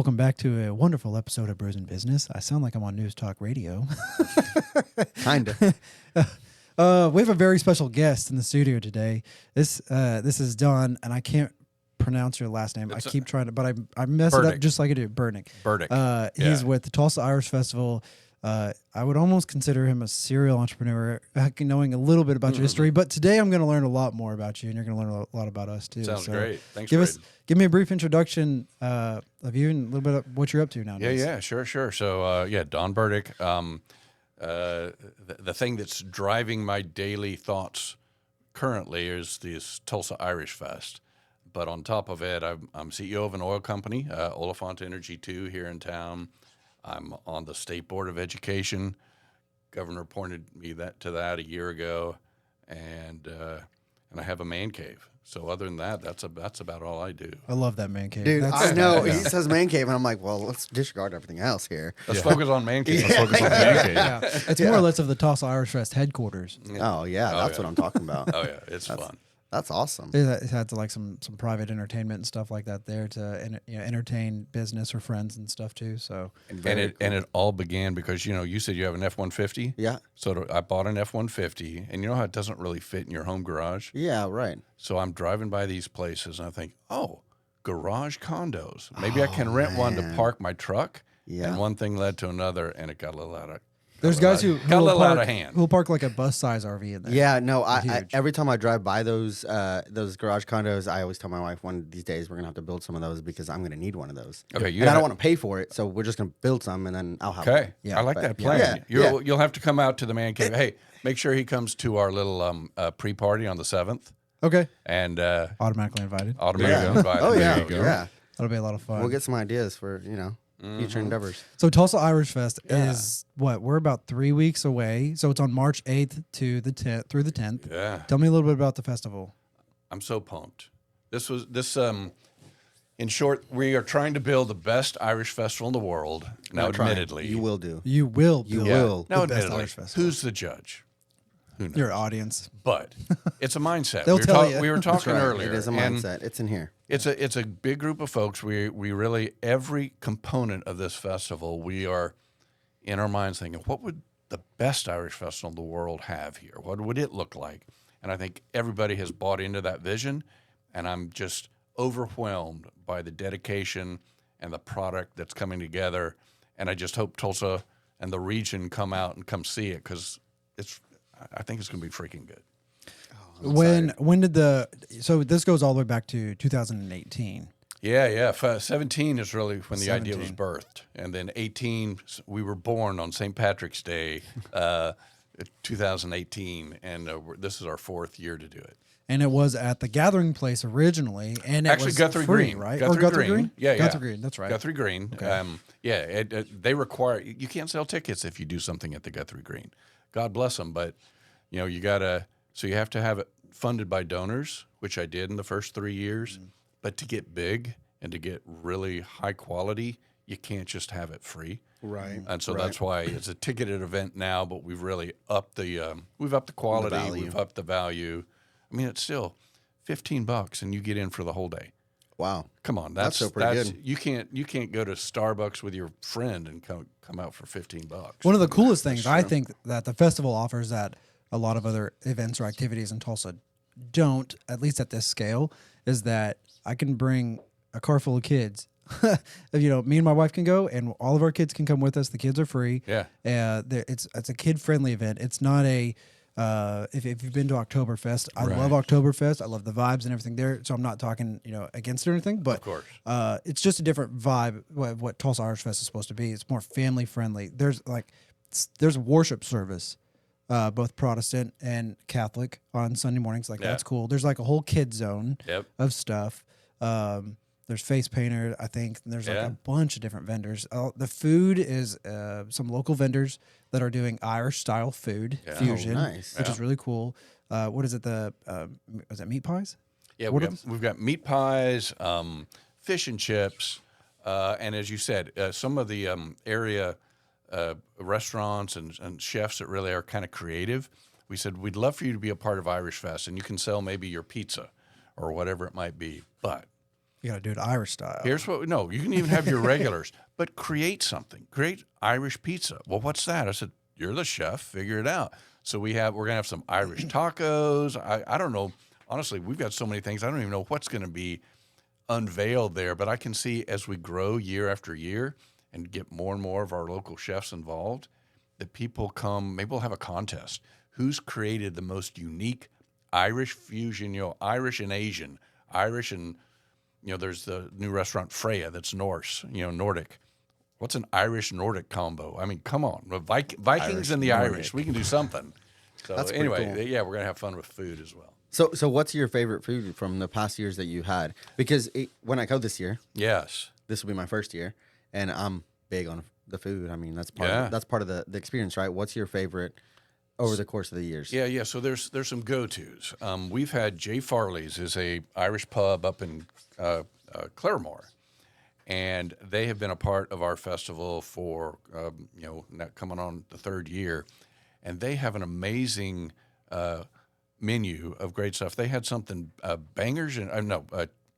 Welcome back to a wonderful episode of Brews and Business. I sound like I'm on News Talk Radio. Kinda. We have a very special guest in the studio today. This is Don, and I can't pronounce your last name. I keep trying to, but I mess it up just like I do. Burdick. He's with the Tulsa Irish Festival. I would almost consider him a serial entrepreneur, knowing a little bit about your history. But today I'm going to learn a lot more about you, and you're going to learn a lot about us too. Sounds great. Thanks. Give me a brief introduction of you and a little bit of what you're up to nowadays. Yeah, sure. So, Don Burdick. The thing that's driving my daily thoughts currently is this Tulsa Irish Fest. But on top of it, I'm CEO of an oil company, Oliphant Energy 2 here in town. I'm on the State Board of Education. Governor appointed me to that a year ago, and I have a man cave. So other than that, that's about all I do. I love that man cave. Dude, I know. He says man cave, and I'm like, well, let's disregard everything else here. Let's focus on man cave. Let's focus on man cave. Yeah. It's more or less of the Tulsa Irish Fest headquarters. Oh, yeah. That's what I'm talking about. Oh, yeah. It's fun. That's awesome. It had like some private entertainment and stuff like that there to entertain business or friends and stuff too. So and it all began because you said you have an F-150. Yeah. So I bought an F-150, and you know how it doesn't really fit in your home garage. Yeah, right. So I'm driving by these places, and I think, garage condos. Maybe I can rent one to park my truck. Yeah. And one thing led to another, and it got a little out of. There's guys who out of hand. Who'll park like a bus-size RV in there. Yeah, no. I every time I drive by those garage condos, I always tell my wife, one of these days we're gonna have to build some of those because I'm gonna need one of those. Okay, and I don't want to pay for it, so we're just gonna build some, and then I'll have. Okay, one. yeah, I like that plan. Yeah. You'll have to come out to the man cave. Hey, make sure he comes to our little pre-party on the 7th. Okay. And automatically invited. Invited. Oh yeah, There you go. yeah. That'll be a lot of fun. We'll get some ideas for future endeavors. So Tulsa Irish Fest is what? We're about 3 weeks away. So it's on March 8th to the 10th through the 10th. Yeah. Tell me a little bit about the festival. I'm so pumped. This in short, we are trying to build the best Irish festival in the world. Now, admittedly, you will do. You will. You will. Now, the best admittedly, Irish festival. who's the judge? Who knows? Your audience. But it's a mindset. They'll tell you. We were talking earlier. It is a mindset. It's in here. It's a big group of folks. We really, every component of this festival, we are in our minds thinking, what would the best Irish festival in the world have here? What would it look like? And I think everybody has bought into that vision, and I'm just overwhelmed by the dedication and the product that's coming together. And I just hope Tulsa and the region come out and come see it, because I think it's going to be freaking good. When did so this goes all the way back to 2018. Yeah. 17 is really when the idea was 17. birthed. And then 18, we were born on St. Patrick's Day, 2018. And this is our 4th year to do it. And it was at the Gathering Place originally, and it Actually, was Guthrie free, Green, right? Guthrie Green. Yeah, Guthrie Green. That's right. Guthrie Green. Okay. They require, you can't sell tickets if you do something at the Guthrie Green. God bless them, but you have to have it funded by donors, which I did in the first 3 years. But to get big and to get really high quality, you can't just have it free. Right. And so that's why it's a ticketed event now, but we've really upped the quality, we've upped the value. I mean, it's still $15 and you get in for the whole day. Wow. Come on, that's so pretty good. You can't go to Starbucks with your friend and come out for $15. One of the coolest things I think that the festival offers that a lot of other events or activities in Tulsa don't, at least at this scale, is that I can bring a car full of kids. Me and my wife can go, and all of our kids can come with us. The kids are free. Yeah. It's a kid-friendly event. It's not a if you've been to Oktoberfest, I love Oktoberfest. I love the vibes and everything there. So I'm not talking against it or anything, but of course, it's just a different vibe of what Tulsa Irish Fest is supposed to be. It's more family friendly. There's a worship service, both Protestant and Catholic on Sunday mornings. That's cool. There's like a whole kid zone of stuff. There's face painter, I think. And there's like a bunch of different vendors. The food is some local vendors that are doing Irish style food fusion, which is really cool. What is it? Was it meat pies? Yeah, we've got meat pies, fish and chips, and as you said, some of the area restaurants and chefs that really are kind of creative. We said we'd love for you to be a part of Irish Fest, and you can sell maybe your pizza or whatever it might be, but You got to do it Irish style. Here's what, no, you can even have your regulars, but create something. Create Irish pizza. Well, what's that? I said, you're the chef, figure it out. So we're going to have some Irish tacos. I don't know. Honestly, we've got so many things. I don't even know what's going to be unveiled there, but I can see as we grow year after year and get more and more of our local chefs involved, that people come, maybe we'll have a contest. Who's created the most unique Irish fusion, Irish and Asian, Irish and, there's the new restaurant Freya that's Norse, Nordic. What's an Irish Nordic combo? I mean, come on. Vikings Irish, and the Nordic. Irish. We can do something. So That's pretty anyway, cool. yeah, we're going to have fun with food as well. So what's your favorite food from the past years that you had? Because when I go this year, Yes. this will be my first year, and I'm big on the food. I mean, that's part Yeah. that's part of the experience, right? What's your favorite over the course of the years? Yeah. So there's some go-tos. We've had Jay Farley's is a Irish pub up in Claremore, and they have been a part of our festival for now coming on the third year, and they have an amazing menu of great stuff. They had something bangers and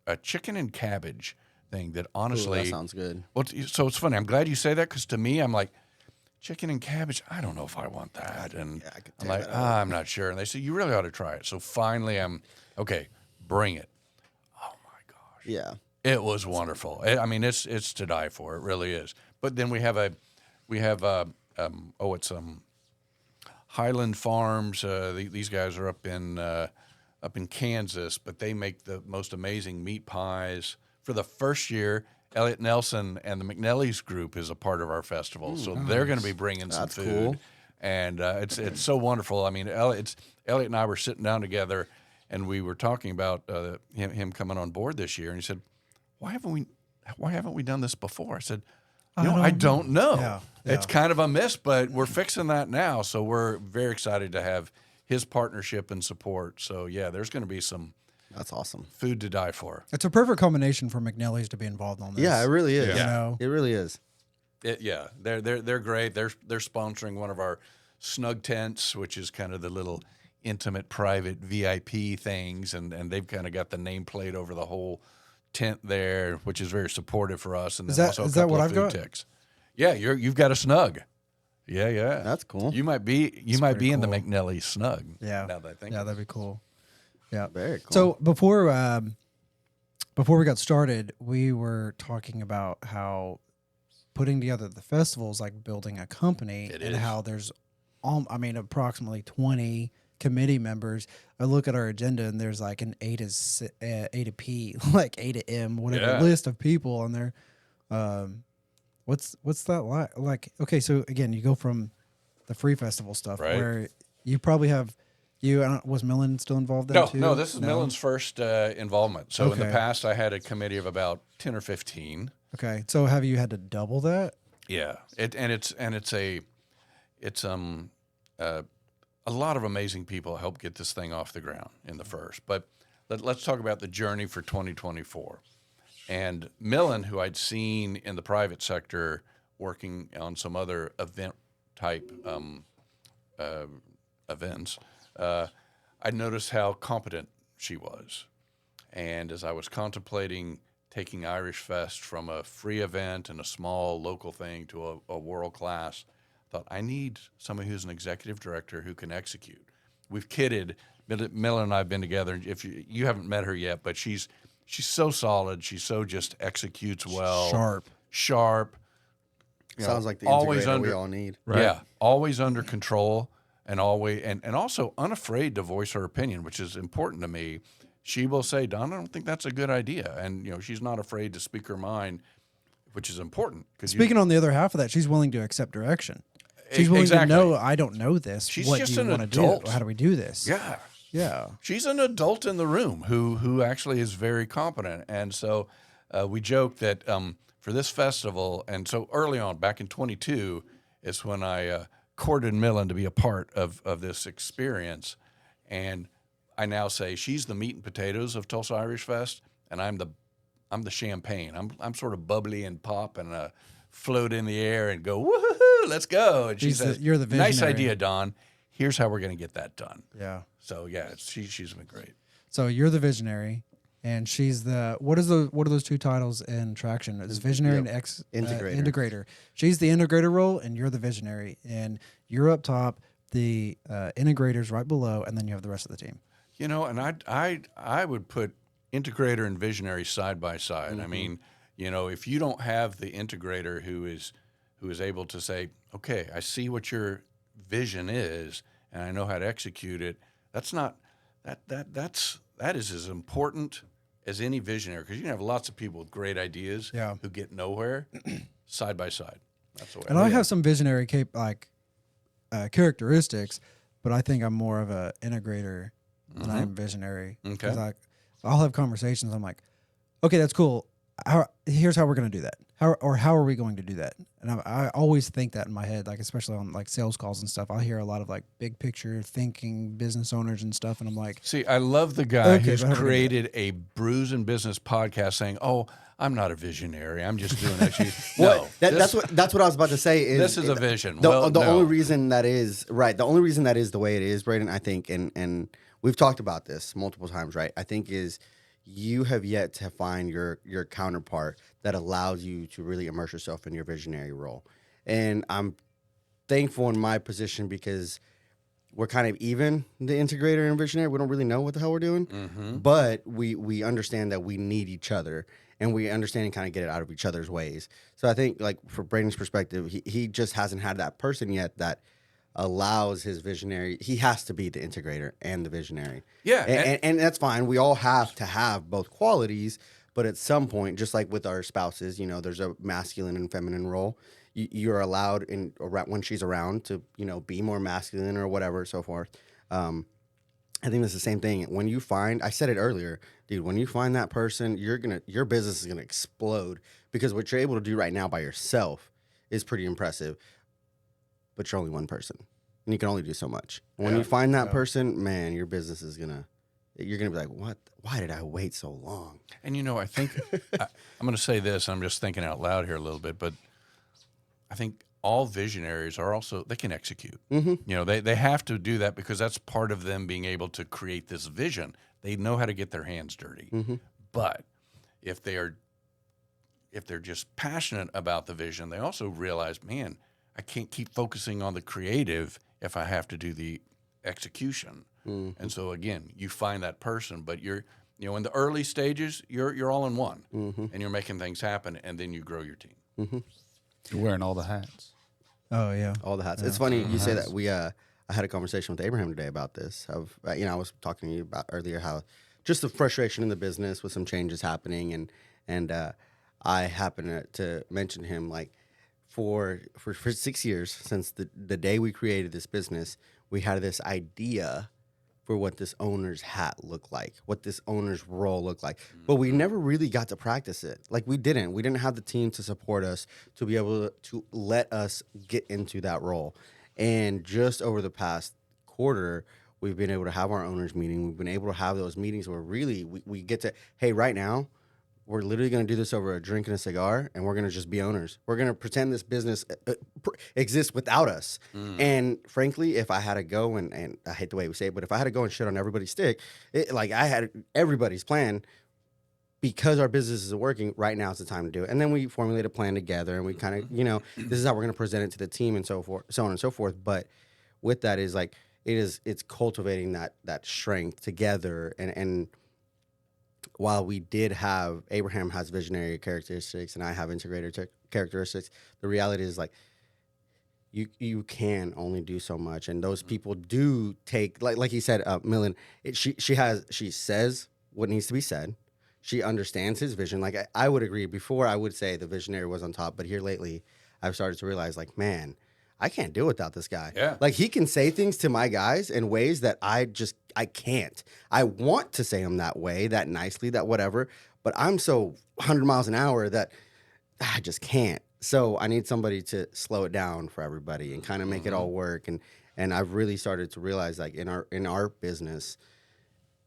a chicken and cabbage thing that honestly Ooh, that sounds good. Well, so it's funny. I'm glad you say that because to me, I'm like, chicken and cabbage, I don't know if I want that. And I could I'm tear like, that up. I'm not sure. And they say, you really ought to try it. So finally, okay, bring it. Oh my gosh. Yeah. It was wonderful. I mean, it's to die for. It really is. But then we have Highland Farms. These guys are up in Kansas, but they make the most amazing meat pies. For the first year, Elliot Nelson and the McNelly's group is a part of our festival, so they're going to be bringing some That's food, cool. and it's so wonderful. I mean, Elliot and I were sitting down together, and we were talking about him coming on board this year, and he said, "Why haven't we done this before?" I said, I don't know. Yeah. It's kind of a miss, but we're fixing that now, so we're very excited to have his partnership and support. So yeah, there's going to be some That's awesome. food to die for. It's a perfect combination for McNelly's to be involved on this. Yeah, it really is. You know? It really is. They're great. They're sponsoring one of our snug tents, which is kind of the little intimate, private VIP things, and they've kind of got the nameplate over the whole tent there, which is very supportive for us. And Is then that- also a is that couple what of I've food got? techs. Yeah, you've got a snug. Yeah. That's cool. You might be in pretty the cool. McNelly snug. Yeah. Now that I think Yeah, of it. that'd be cool. Yeah. Very cool. So before we got started, we were talking about how putting together the festival is like building a company, It and is. how there's, approximately 20 committee members. I look at our agenda, and there's like an A to P, like A to M, whatever Yeah. list of people on there. What's that like? Like, okay, so again, you go from the free festival stuff, Right. where you probably have. Was Millen still involved in too? No, this is Millen's first involvement. So in the Okay. past, I had a committee of about 10 or 15. Okay, so have you had to double that? Yeah, it's a lot of amazing people help get this thing off the ground in the first. But let's talk about the journey for 2024. And Millen, who I'd seen in the private sector working on some other event type events, I noticed how competent she was. And as I was contemplating taking Irish Fest from a free event and a small local thing to a world class, I thought I need somebody who's an executive director who can execute. We've kidded. Millen and I have been together. If you haven't met her yet, but she's so solid. She so just executes well. Sharp. You know, Sounds like the always integrator under we all need. Yeah, always under control and always and also unafraid to voice her opinion, which is important to me. She will say, "Don, I don't think that's a good idea," and she's not afraid to speak her mind, which is important. Speaking on the other half of that, she's willing to accept direction. She's willing Exactly. to know, I don't know this. She's what just do you an want to do? adult. How do we do this? yeah, Yeah. she's an adult in the room who actually is very competent. And so we joke that for this festival, and so early on, back in 22, is when I courted Millen to be a part of this experience. And I now say she's the meat and potatoes of Tulsa Irish Fest, and I'm the champagne. I'm sort of bubbly and pop and float in the air and go, woohoo, let's go. And she She's says, you're the nice visionary. idea, Don. Here's how we're going to get that done. Yeah. So yeah, she's been great. So you're the visionary. and she's the what are those two titles in Traction? It's visionary and integrator. She's the integrator role, and you're the visionary, and you're up top. The integrator's right below, and then you have the rest of the team. You know, and I would put integrator and visionary side by side. I mean, you know, if you don't have the integrator who is able to say, okay, I see what your vision is, and I know how to execute it. That's not that is as important as any visionary, because you can have lots of people with great ideas who get nowhere side by side. That's the way. And I have some visionary characteristics, but I think I'm more of a integrator than I am visionary. Okay. I'll have conversations. I'm like, okay, that's cool. Here's how we're going to do that. How are we going to do that? And I always think that in my head, like especially on like sales calls and stuff. I hear a lot of like big picture thinking business owners and stuff, and I'm like, see, I love the guy who's created a Brews and Business podcast saying, "Oh, I'm not a visionary. I'm just doing that." Well, that's what I was about to say. This is a vision. The only reason that is right. The only reason that is the way it is, Braden, I think, and we've talked about this multiple times, right? I think is you have yet to find your counterpart that allows you to really immerse yourself in your visionary role. And I'm thankful in my position because we're kind of even, the integrator and visionary. We don't really know what the hell we're doing, but we understand that we need each other, and we understand and kind of get it out of each other's ways. So I think, like, for Braden's perspective, he just hasn't had that person yet that allows his visionary. He has to be the integrator and the visionary. Yeah. And that's fine. We all have to have both qualities, but at some point, just like with our spouses, you know, there's a masculine and feminine role. You're allowed when she's around to, you know, be more masculine or whatever, so forth. I think that's the same thing. When you find, I said it earlier, dude, when you find that person, your business is gonna explode, because what you're able to do right now by yourself is pretty impressive. But you're only one person, and you can only do so much. When you find that person, man, your business is you're gonna be like, what? Why did I wait so long? And you know, I think I'm going to say this. I'm just thinking out loud here a little bit, but I think all visionaries are also, they can execute. You know, they have to do that because that's part of them being able to create this vision. They know how to get their hands dirty. But if they're just passionate about the vision, they also realize, man, I can't keep focusing on the creative if I have to do the execution. And so again, you find that person, but you know, in the early stages, you're all in one, and you're making things happen, and then you grow your team. You're wearing all the hats. oh yeah, All the hats. It's funny you say that. I had a conversation with Abraham today about this. You know, I was talking to you about earlier how just the frustration in the business with some changes happening, and I happened to mention him, like, for 6 years, since the day we created this business, we had this idea for what this owner's hat looked like, what this owner's role looked like. But we never really got to practice it. Like, we didn't have the team to support us to be able to let us get into that role. And just over the past quarter, we've been able to have our owners meeting. We've been able to have those meetings where really we get to, hey, right now, we're literally going to do this over a drink and a cigar, and we're going to just be owners. We're going to pretend this business exists without us. And frankly, if I had to go and I hate the way we say it, but if I had to go and shit on everybody's stick, like, I had everybody's plan, because our business is working, right now is the time to do it. And then we formulate a plan together, and we kind of, you know, this is how we're going to present it to the team, and so forth, so on and so forth. But with that is, like, it's cultivating that strength together. And while we did have, Abraham has visionary characteristics and I have integrator characteristics, the reality is, like, you can only do so much, and those people do take, like he said, Millen. She says what needs to be said. She understands his vision. Like, I would agree. Before, I would say the visionary was on top, but here lately, I've started to realize, like, man, I can't do without this guy. Yeah. Like, he can say things to my guys in ways that I can't. I want to say them that way, that nicely, that whatever, but I'm so 100 miles an hour that I just can't. So I need somebody to slow it down for everybody and kind of make it all work. And I've really started to realize, like, in our business,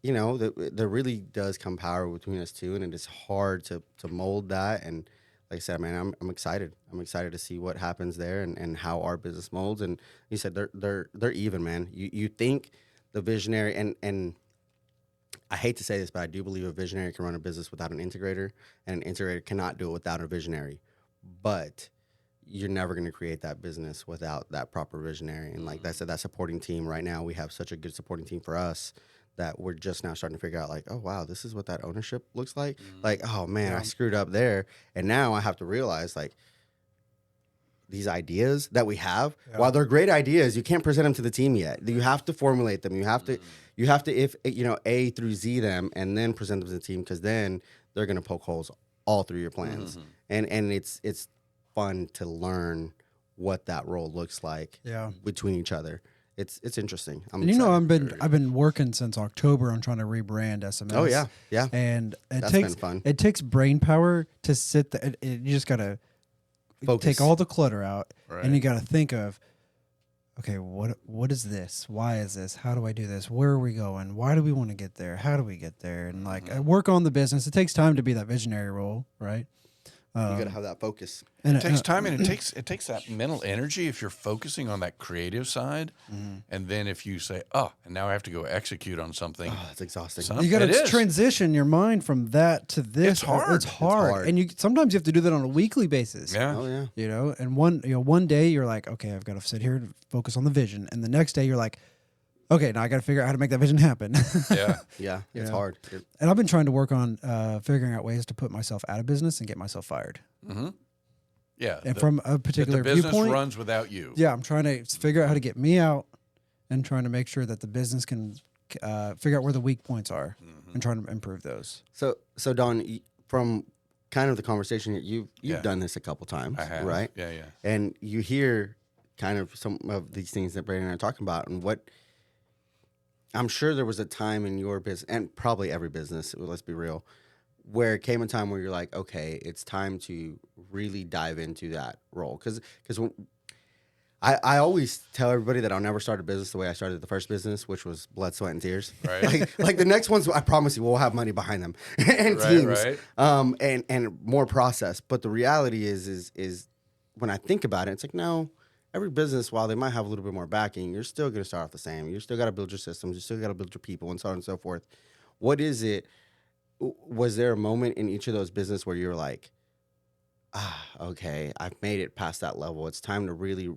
you know, there really does come power between us two, and it is hard to mold that. And like I said, man, I'm excited. I'm excited to see what happens there and how our business molds. And you said they're even, man. You think the visionary, and I hate to say this, but I do believe a visionary can run a business without an integrator, and an integrator cannot do it without a visionary. But you're never going to create that business without that proper visionary. And like I said, that supporting team right now, we have such a good supporting team for us that we're just now starting to figure out, like, oh, wow, this is what that ownership looks like. Like, oh, man, I screwed up there. And now I have to realize, like, these ideas that we have, while they're great ideas, you can't present them to the team yet. You have to formulate them. You have to, if, A through Z them and then present them to the team, because then they're going to poke holes all through your plans. And it's fun to learn what that role looks like between each other. It's interesting. I've been working since October on trying to rebrand SMS. Oh yeah. And That's been fun. It takes brain power to sit there. You just gotta take all the clutter out, and you gotta think of, okay, what is this? Why is this? How do I do this? Where are we going? Why do we want to get there? How do we get there? And like work on the business. It takes time to be that visionary role, right? You got to have that focus. And it takes time, and it takes that mental energy if you're focusing on that creative side. And then if you say, oh, and now I have to go execute on something. Oh, that's exhausting. You got to transition your mind from that to this. It's hard. It's hard. And sometimes you have to do that on a weekly basis. Yeah. Oh, yeah. And one day you're like, okay, I've got to sit here and focus on the vision. And the next day you're like, okay, now I got to figure out how to make that vision happen. Yeah, it's hard. And I've been trying to work on figuring out ways to put myself out of business and get myself fired. Yeah. And from a particular the business viewpoint, runs without you. Yeah, I'm trying to figure out how to get me out and trying to make sure that the business can figure out where the weak points are and trying to improve those. So Don, from kind of the conversation, you've done this a couple times, I have. right? Yeah. And you hear kind of some of these things that Brandon and I are talking about, and what I'm sure there was a time in your business, and probably every business, let's be real, where it came a time where you're like, okay, it's time to really dive into that role. Because I always tell everybody that I'll never start a business the way I started the first business, which was blood, sweat, and tears. Right. like the next ones, I promise you, we'll have money behind them and teams, and more process. But the reality is when I think about it, it's like, no. Every business, while they might have a little bit more backing, you're still going to start off the same. You still got to build your systems. You still got to build your people, and so on and so forth. What is it? Was there a moment in each of those businesses where you're like, okay, I've made it past that level. It's time to really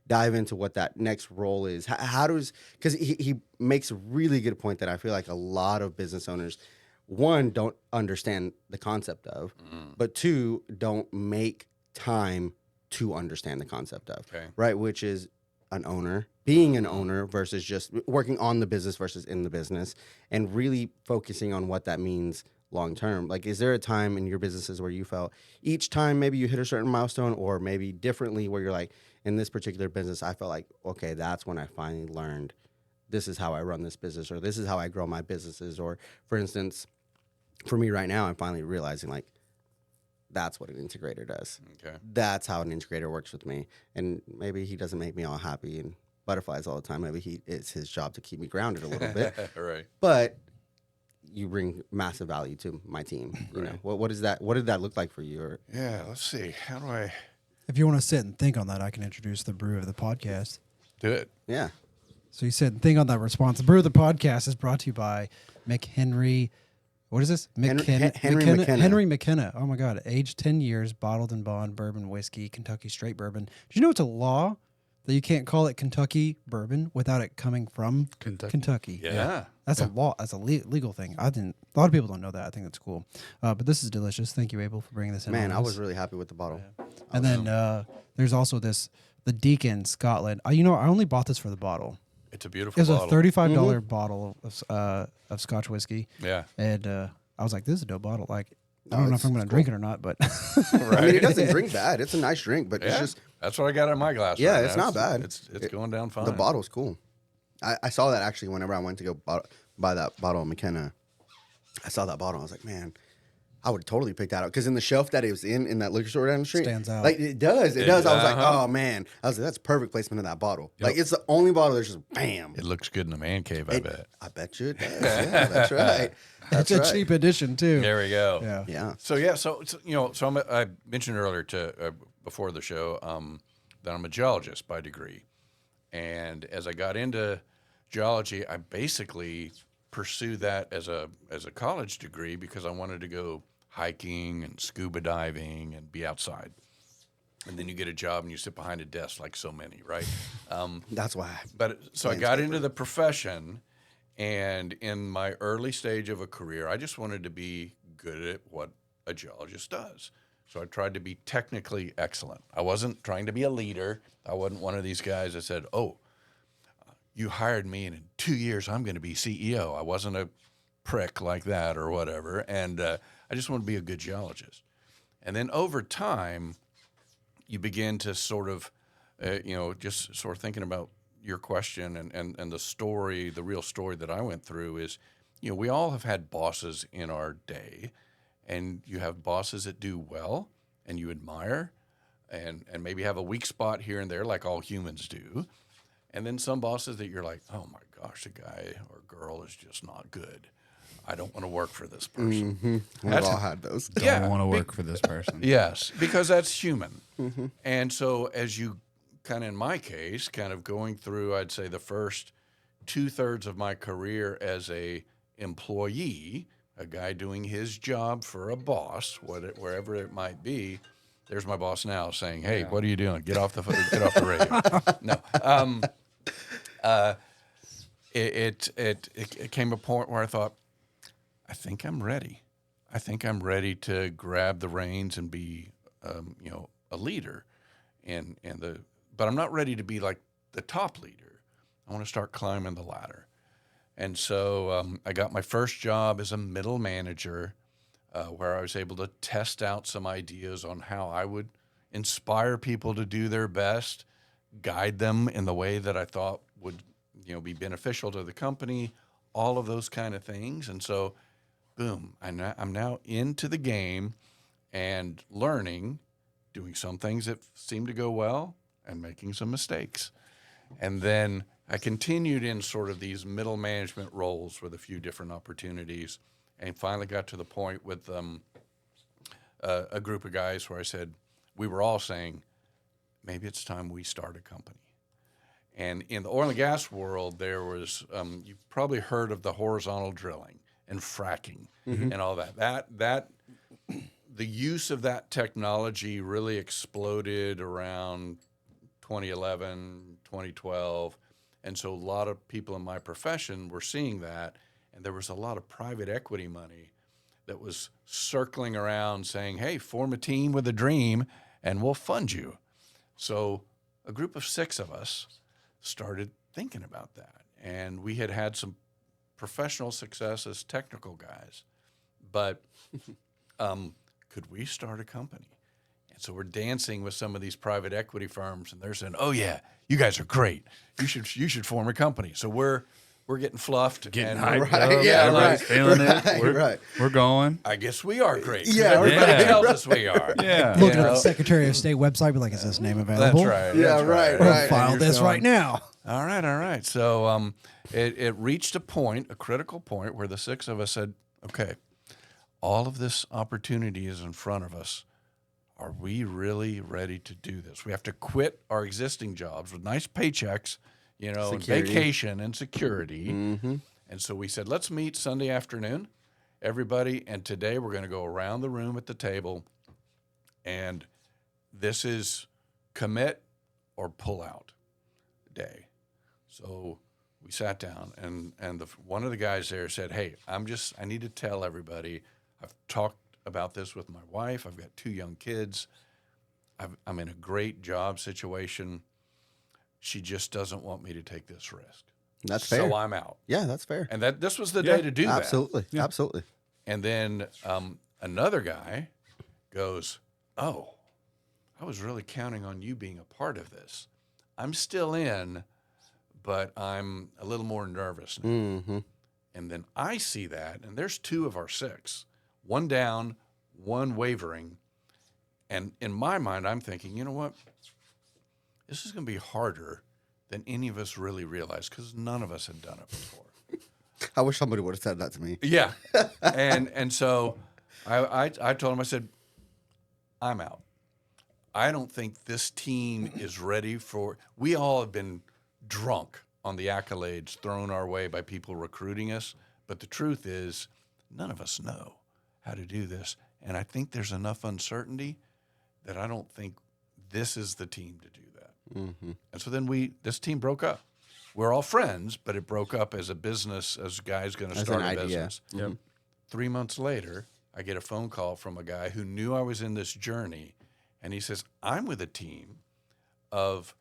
dive into what that next role is. Because he makes a really good point that I feel like a lot of business owners, one, don't understand the concept of, but two, don't make time to understand the concept of, right? Which is being an owner versus just working on the business versus in the business, and really focusing on what that means long term. Like, is there a time in your businesses where you felt each time maybe you hit a certain milestone, or maybe differently, where you're like, in this particular business, I felt like, okay, that's when I finally learned this is how I run this business, or this is how I grow my businesses. Or for instance, for me right now, I'm finally realizing, like, that's what an integrator does. Okay. That's how an integrator works with me. And maybe he doesn't make me all happy and butterflies all the time. Maybe it's his job to keep me grounded a little bit. Right. But you bring massive value to my team. You know, what is that? What did that look like for you? Or let's see. How do I? If you want to sit and think on that, I can introduce the brew of the podcast. Do it. Yeah. So you sit and think on that response. The brew of the podcast is brought to you by McHenry. What is this? Henry McKenna. Oh my God. Aged 10 years, bottled in bond, bourbon, whiskey, Kentucky straight bourbon. Do you know it's a law that you can't call it Kentucky bourbon without it coming from Kentucky? Yeah. That's a law. That's a legal thing. A lot of people don't know that. I think that's cool. But this is delicious. Thank you, Abel, for bringing this in. Man, I was really happy with the bottle. Yeah. And then there's also the Deacon Scotland. I only bought this for the bottle. It's a beautiful bottle. It was a $35 bottle of Scotch whiskey. Yeah. And I was like, this is a dope bottle. Like, I don't know if I'm going to drink it or not, but. I mean, it doesn't drink bad. It's a nice drink, but it's just. That's what I got in my glass. Yeah, right it's now. not bad. It's going down fine. The bottle's cool. I saw that actually whenever I went to go buy that bottle of McKenna. I saw that bottle. I was like, man, I would totally pick that up, because in the shelf that it was in that liquor store down the street, stands out. Like it does. I was like, oh man. I was like, that's perfect placement of that bottle. Yep. Like, it's the only bottle that's just bam. It looks good in the man cave. I bet. I bet you it does. Yeah, that's right. It's a cheap edition too. There we go. Yeah. So I mentioned earlier before the show that I'm a geologist by degree, and as I got into geology, I basically pursue that as a college degree because I wanted to go hiking and scuba diving and be outside. And then you get a job and you sit behind a desk like so many, right? That's why. But so I got into the profession, and in my early stage of a career, I just wanted to be good at what a geologist does. So I tried to be technically excellent. I wasn't trying to be a leader. I wasn't one of these guys that said, "Oh, you hired me, and in 2 years I'm going to be CEO." I wasn't a prick like that or whatever. And I just wanted to be a good geologist. And then over time, you begin to sort of, just sort of thinking about your question and the story, the real story that I went through is, we all have had bosses in our day, and you have bosses that do well and you admire and maybe have a weak spot here and there like all humans do. And then some bosses that you're like, oh my gosh, the guy or girl is just not good. I don't want to work for this person. Mm-hmm. We've all had those. Don't want to work for this person. Yes, because that's human. Mm-hmm. And so as you kind of, in my case, kind of going through, I'd say the first 2/3 of my career as a employee, a guy doing his job for a boss, wherever it might be. There's my boss now saying, "Hey, what are you doing? Get off the radio." No. It came a point where I thought, I think I'm ready. I think I'm ready to grab the reins and be, a leader, but I'm not ready to be like the top leader. I want to start climbing the ladder, and so I got my first job as a middle manager, where I was able to test out some ideas on how I would inspire people to do their best, guide them in the way that I thought would, be beneficial to the company, all of those kind of things. And so, boom, I'm now into the game and learning, doing some things that seem to go well and making some mistakes. And then I continued in sort of these middle management roles with a few different opportunities, and finally got to the point with a group of guys where I said, we were all saying, maybe it's time we start a company. And in the oil and gas world, there was, you've probably heard of the horizontal drilling and fracking and all that. The use of that technology really exploded around 2011, 2012. And so a lot of people in my profession were seeing that. And there was a lot of private equity money that was circling around saying, hey, form a team with a dream and we'll fund you. So a group of 6 of us started thinking about that. And we had some professional success as technical guys, but could we start a company? And so we're dancing with some of these private equity firms, and they're saying, oh yeah, you guys are great. You should form a company. So we're getting fluffed. Getting and hyped up. Everybody's feeling it. We're going. I guess we are great. Yeah, everybody tells us we are. Yeah. Looking at the Secretary of State website, be like, is this name available? That's right. Yeah, that's right. File And this you're right now. All right. So it reached a critical point, where the 6 of us said, okay, all of this opportunity is in front of us. Are we really ready to do this? We have to quit our existing jobs with nice paychecks, and vacation and security. Mm-hmm. And so we said, let's meet Sunday afternoon, everybody, and today we're going to go around the room at the table, and this is commit or pull out day. So we sat down, and one of the guys there said, hey, I need to tell everybody, I've talked about this with my wife. I've got 2 young kids. I'm in a great job situation. She just doesn't want me to take this risk. That's fair. So I'm out. Yeah, that's fair. And this was the day to do Absolutely. that. Yeah. Absolutely. And then another guy goes, oh, I was really counting on you being a part of this. I'm still in, but I'm a little more nervous now. Mm-hmm. And then I see that, and there's 2 of our 6, 1 down, 1 wavering. And in my mind, I'm thinking, you know what? This is going to be harder than any of us really realized, because none of us had done it before. I wish somebody would have said that to me. Yeah. And so I told him, I said, I'm out. I don't think this team is ready for, we all have been drunk on the accolades thrown our way by people recruiting us, But the truth is, none of us know how to do this. And I think there's enough uncertainty that I don't think this is the team to do that. Mm-hmm. And so then this team broke up. We're all friends, but it broke up as a business, as guys going to start a business. Yep. 3 months later, I get a phone call from a guy who knew I was in this journey, and he says, I'm with a team of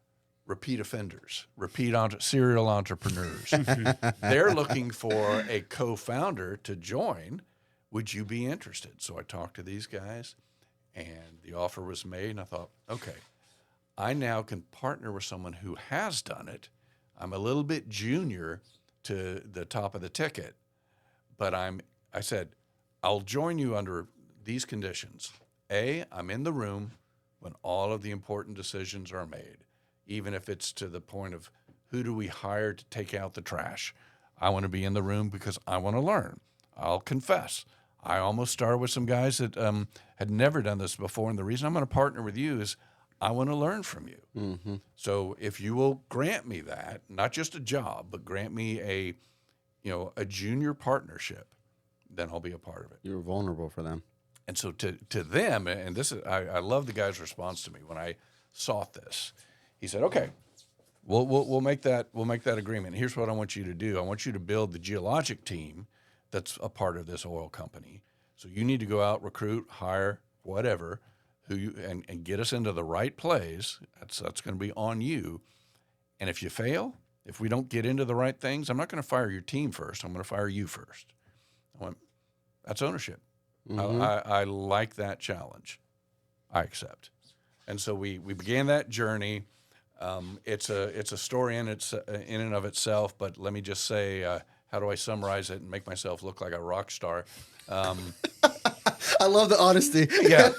repeat offenders, serial entrepreneurs. They're looking for a co-founder to join. Would you be interested? So I talked to these guys, and the offer was made, and I thought, okay, I now can partner with someone who has done it. I'm a little bit junior to the top of the ticket, but I said, I'll join you under these conditions. A, I'm in the room when all of the important decisions are made, even if it's to the point of who do we hire to take out the trash. I want to be in the room because I want to learn. I'll confess. I almost started with some guys that had never done this before, and the reason I'm going to partner with you is I want to learn from you. Mm-hmm. So if you will grant me that, not just a job, but grant me a junior partnership, then I'll be a part of it. You were vulnerable for them. And so to them, and this is I love the guy's response to me when I sought this. He said, "Okay, we'll make that agreement. Here's what I want you to do. I want you to build the geologic team that's a part of this oil company. So you need to go out, recruit, hire, whatever, and get us into the right place. That's going to be on you. And if you fail, if we don't get into the right things, I'm not going to fire your team first. I'm going to fire you first." I went, that's ownership. Mm-hmm. I like that challenge. I accept. And so we began that journey. It's a story in and of itself, but let me just say, how do I summarize it and make myself look like a rock star? I love the honesty. Yeah.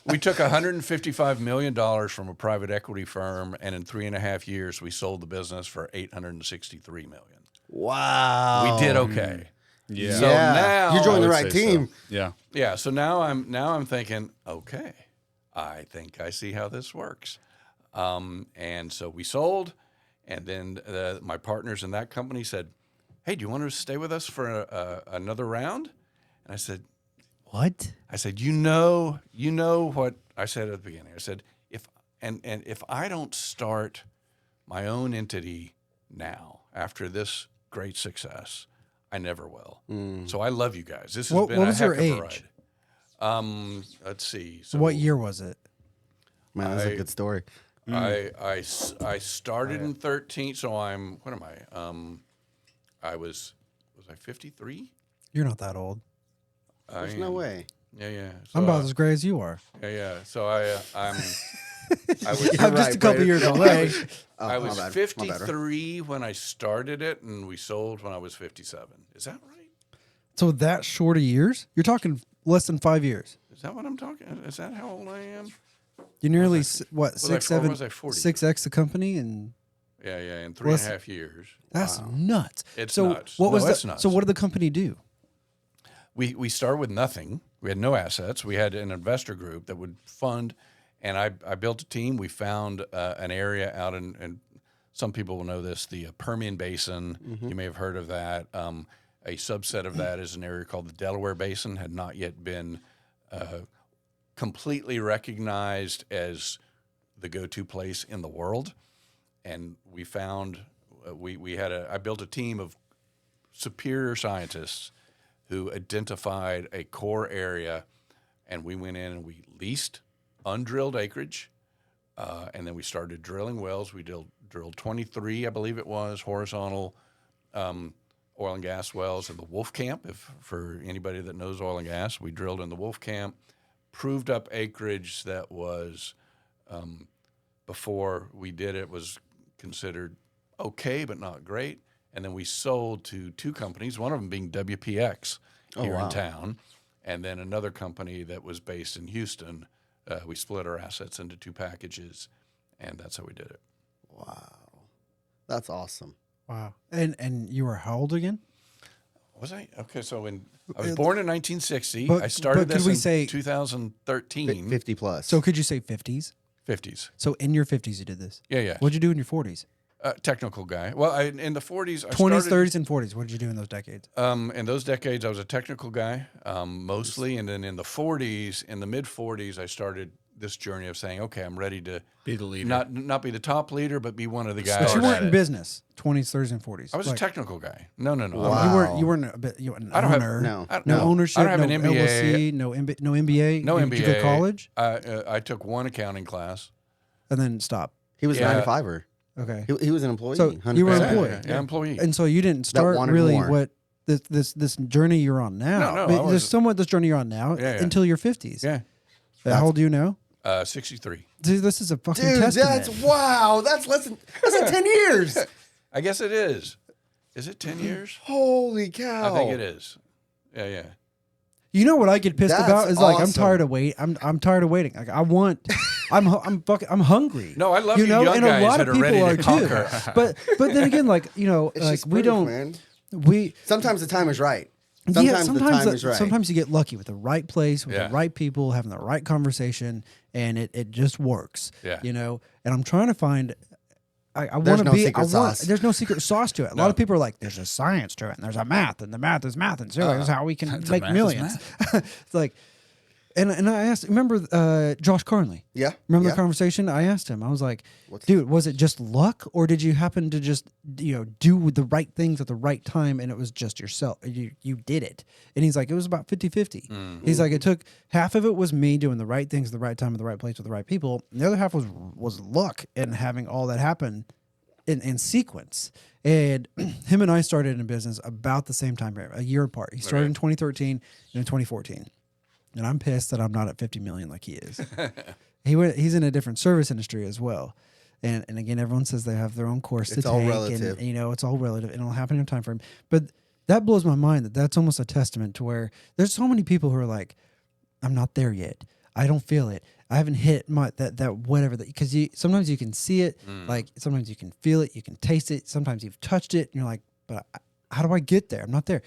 We took $155 million from a private equity firm, and in 3.5 years, we sold the business for $863 million. Wow. We did okay. Yeah. So now you joined the right team. So. Yeah. Yeah. So now I'm thinking, okay, I think I see how this works. And so we sold, and then my partners in that company said, "Hey, do you want to stay with us for another round?" And I said, "What?" I said, you know what I said at the beginning. I said, if I don't start my own entity now after this great success, I never will. So I love you guys. This has been a heck of a ride. Let's see. So what year was it? Man, that's a good story. I started in 13. So what am I? Was I 53? You're not that old. There's no way. Yeah. So, I'm about as gray as you are. Yeah. So I'm I'm just a couple years away. I was 53 when I started it, and we sold when I was 57. Is that right? So that short of years? You're talking less than 5 years. Is that what I'm talking? Is that how old I am? You're nearly was I 40? 6x the company, and Yeah, in 3.5 years. that's nuts. It's so nuts. What was it's nuts. So what did the company do? We started with nothing. We had no assets. We had an investor group that would fund, and I built a team. We found an area out in some people will know this, the Permian Basin. Mm-hmm. You may have heard of that. A subset of that is an area called the Delaware Basin, had not yet been completely recognized as the go-to place in the world. And we found, I built a team of superior scientists who identified a core area, and we went in and we leased undrilled acreage, and then we started drilling wells. We drilled 23, I believe it was, horizontal oil and gas wells in the Wolf Camp. For anybody that knows oil and gas, we drilled in the Wolf Camp, proved up acreage that was, before we did it, was considered okay but not great. And then we sold to two companies, one of them being WPX here in town, and then another company that was based in Houston. We split our assets into two packages, and that's how we did it. Wow. That's awesome. Wow. And you were how old again? Was I? Okay, so I was born in 1960. But- I started but could this we in say- 2013. 50 plus. So could you say 50s? 50s. So in your 50s you did this. Yeah. What'd you do in your 40s? Technical guy. Well, in the 40s, 20s, 30s, and 40s. What did you do in those decades? In those decades, I was a technical guy mostly, and then in the 40s, in the mid 40s, I started this journey of saying, okay, I'm ready to Be the leader. not be the top leader, but be one of the guys. But you weren't in business. 20s, 30s, and 40s. I was a technical guy. No. Wow. You weren't an I don't have- owner. No. Ownership. I don't have no an MBA. LLC. No MBA. No Did MBA. you go to college I took one accounting class. and then stop? He was a 9-to-5er. Okay. He was an employee. So 100%. you were an Yeah, employee. yeah, employee. And so you didn't start wanted really more. what this journey you're on now. No, I mean, I was- there's somewhat this journey you're on now Yeah. until your 50s. Yeah, How old are you now? 63. Dude, this is a fucking Dude, testament. that's wow. That's less than 10 years. I guess it is. Is it 10 years? Holy cow. I think it is. Yeah. You know what I get pissed That's about is like I'm awesome. tired of I'm tired of waiting. Like I'm hungry. No, I love you know, young and guys a lot that of are people ready are to conquer. too. But then again, like It's like just we proof, don't man. we Sometimes the time is right. yeah, Sometimes the time is right. Sometimes you get lucky with the right place, with Yeah. the right people, having the right conversation, and it just works. Yeah. You know, and I'm trying to find. I want There's to no be. secret sauce. There's no secret sauce to it. A lot of people are like, "There's a science to it, and there's a math, and the math is math, and so that's how we can the make math is millions." It's like, and I asked. Remember Josh Carnley? Yeah. Remember yeah. the conversation? I asked him. I was like, What's- "Dude, was it just luck, or did you happen to just do the right things at the right time, and it was just yourself? You did it." And he's like, "It was about 50-50. He's like, "It took half of it was me doing the right things at the right time, at the right place with the right people, and the other half was luck and having all that happen in sequence." And him and I started in business about the same time frame, a year apart. He started in 2013 and in 2014. And I'm pissed that I'm not at 50 million like he is. He's in a different service industry as well. And again, everyone says they have their own course to It's all take. relative. And, it's all relative. And it'll happen in a time frame. But that blows my mind that's almost a testament to where there's so many people who are like, I'm not there yet. I don't feel it. I haven't hit my that whatever that because sometimes you can see it, like sometimes you can feel it, you can taste it. Sometimes you've touched it, and you're like, but how do I get there? I'm not there.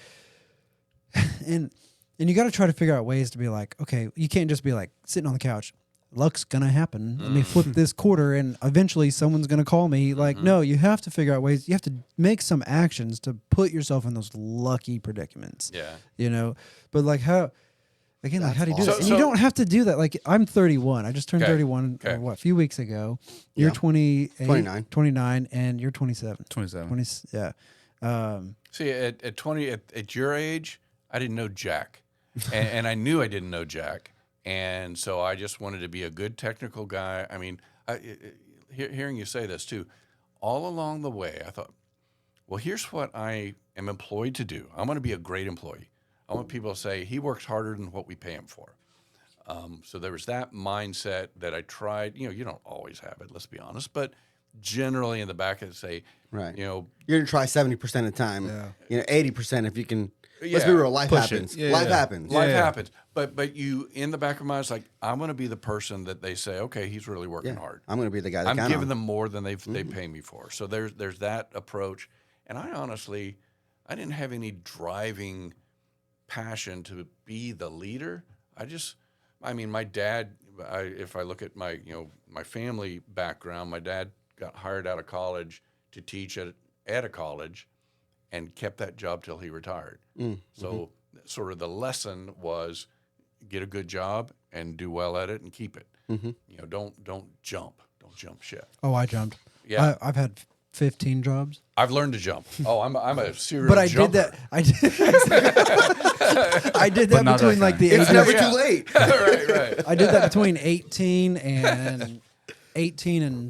And you got to try to figure out ways to be like, okay, you can't just be like sitting on the couch. Luck's gonna happen. Let me flip this quarter, and eventually someone's gonna call me. Like, no, you have to figure out ways. You have to make some actions to put yourself in those lucky predicaments. Yeah. But like how? Again, like how do you do awesome. that? And So- you don't have to do that. Like I'm 31. I just turned Okay. 31 Okay. a few weeks ago. You're 28, 29, and you're 27. 27. 20, yeah. See, at 20, at your age, I didn't know Jack, and I knew I didn't know Jack, and so I just wanted to be a good technical guy. I mean, hearing you say this too, all along the way, I thought, well, here's what I am employed to do. I'm going to be a great employee. I want people to say he works harder than what we pay him for. So there was that mindset that I tried. You don't always have it, let's be honest, but generally in the back of it say, Right. you You're going to try 70% of the time. Yeah. 80% if you can. Let's Yeah. be real. Life Push it. happens. Yeah, Life yeah. happens. life Yeah. happens. But you, in the back of my mind, it's like, I'm going to be the person that they say, okay, he's really working hard. I'm going to be the guy that I'm count giving on. them more than they pay me for. So there's that approach. And I honestly, I didn't have any driving passion to be the leader. My dad, if I look at my family background, my dad got hired out of college to teach at a college and kept that job till he retired. So sort of the lesson was get a good job and do well at it and keep it. Don't jump ship. Oh, I jumped. Yeah. I've had 15 jobs. I've learned to jump. Oh, I'm a serial But I jumper. did that. I did that not between that like the It's age never of, too late. right. I did that between 18 and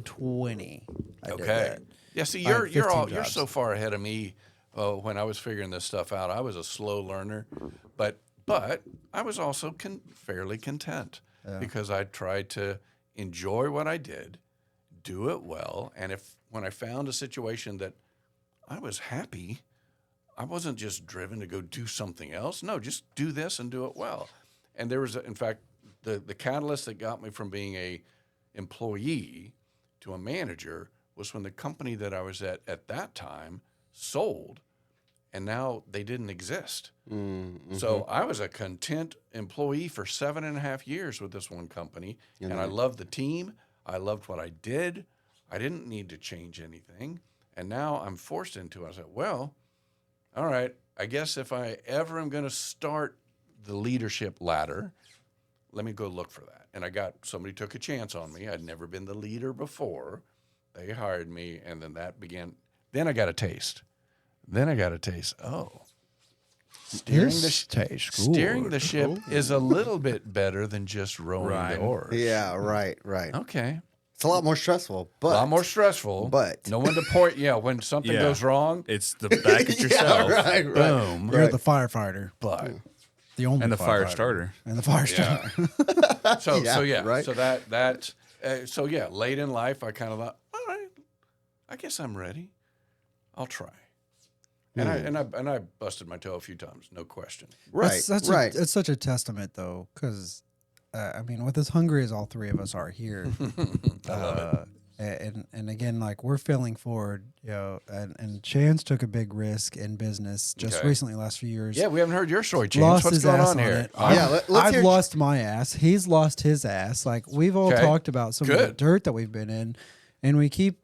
20. I did Okay. that. Yeah. See, I had you're 15 you're jobs. so far ahead of me. When I was figuring this stuff out, I was a slow learner, but I was also fairly content because I tried to enjoy what I did, do it well, and when I found a situation that I was happy, I wasn't just driven to go do something else. No, just do this and do it well. And there was, in fact, the catalyst that got me from being a employee to a manager was when the company that I was at that time sold, and now they didn't exist. So I was a content employee for 7.5 years with this one company, and I loved the team. I loved what I did. I didn't need to change anything. And now I'm forced into it. I said, well, all right, I guess if I ever am going to start the leadership ladder, let me go look for that. And somebody took a chance on me. I'd never been the leader before. They hired me, and then that began. Then I got a taste. Oh, steering the ship is a little bit better than just rowing the oars. Yeah, right. Okay. It's a lot more stressful, but no one to point. Yeah, when something goes wrong, it's the back at yourself. Right. Boom. You're the firefighter, but the only and the fire starter. and the fire starter. Right. So late in life, I kind of thought, all right, I guess I'm ready. I'll try. And I busted my toe a few times, no question. Right. It's such a testament, though, because I mean, with as hungry as all three of us are here, I love it. And again, like we're failing forward, and Chance took a big risk in business just recently, last few years. Yeah, we haven't heard your story, Chance. Lost What's his going ass on here? I've lost my ass. He's lost his ass. Like we've all talked about some of the dirt that we've been in, and we keep.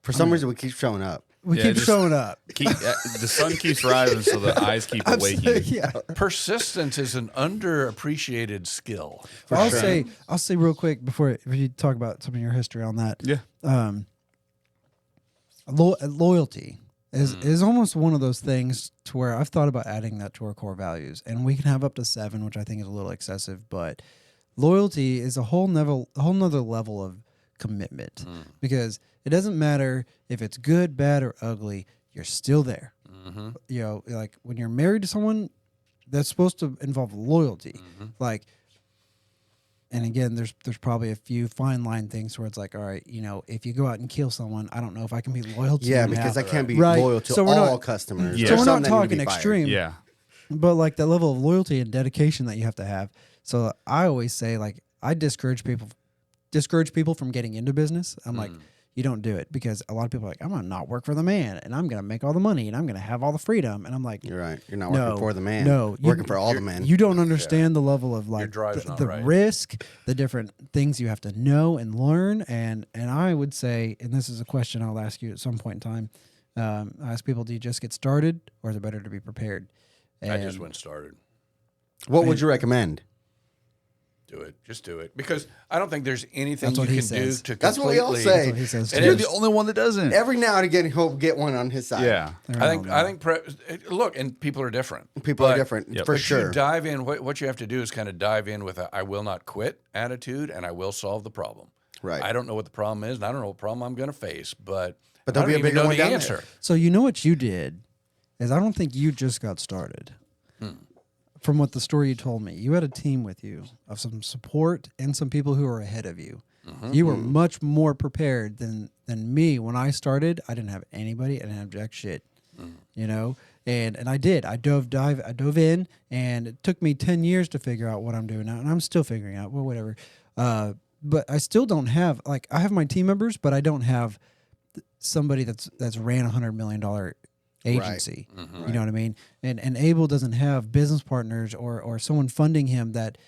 For some reason, we keep showing up. We keep showing up. The sun keeps rising, so the eyes keep awakening. Persistence is an underappreciated skill. I'll say real quick before if you talk about some of your history on that. Yeah. Loyalty is almost one of those things to where I've thought about adding that to our core values, and we can have up to 7, which I think is a little excessive, but loyalty is a whole nother level of commitment because it doesn't matter if it's good, bad, or ugly. You're still there. Like when you're married to someone, that's supposed to involve loyalty. Like, and again, there's probably a few fine line things where it's like, all right, if you go out and kill someone, I don't know if I can be loyal to you. Yeah, because I can't be loyal to all customers. So we're not talking extreme. Yeah. But like that level of loyalty and dedication that you have to have. So I always say, like, I discourage people from getting into business. I'm like, you don't do it because a lot of people are like, I'm going to not work for the man and I'm going to make all the money and I'm going to have all the freedom. And I'm like, you're right. You're not working for the man. No, working for all the men. You don't understand the level of like the risk, the different things you have to know and learn. And I would say, and this is a question I'll ask you at some point in time. I ask people, do you just get started or is it better to be prepared? And I just went started. What would you recommend? Do it. Just do it. Because I don't think there's anything you can do to completely... That's what we all say. That's what he says. And you're the only one that doesn't. Every now and again, he'll get one on his side. Yeah. I think look, and people are different. People are different, for sure. You dive in. What you have to do is kind of dive in with a I will not quit attitude and I will solve the problem. Right. I don't know what the problem is and I don't know what problem I'm going to face, but there'll be a bigger one down there. So you know what you did is I don't think you just got started. From what the story you told me, you had a team with you of some support and some people who were ahead of you. You were much more prepared than me. When I started, I didn't have anybody. I didn't have jack shit, and I did. I dove in, and it took me 10 years to figure out what I'm doing now, and I'm still figuring out. Well, whatever. But I still don't have I have my team members, but I don't have somebody that's ran $100 million agency. Right. You know what I mean? And Abel doesn't have business partners or someone funding him that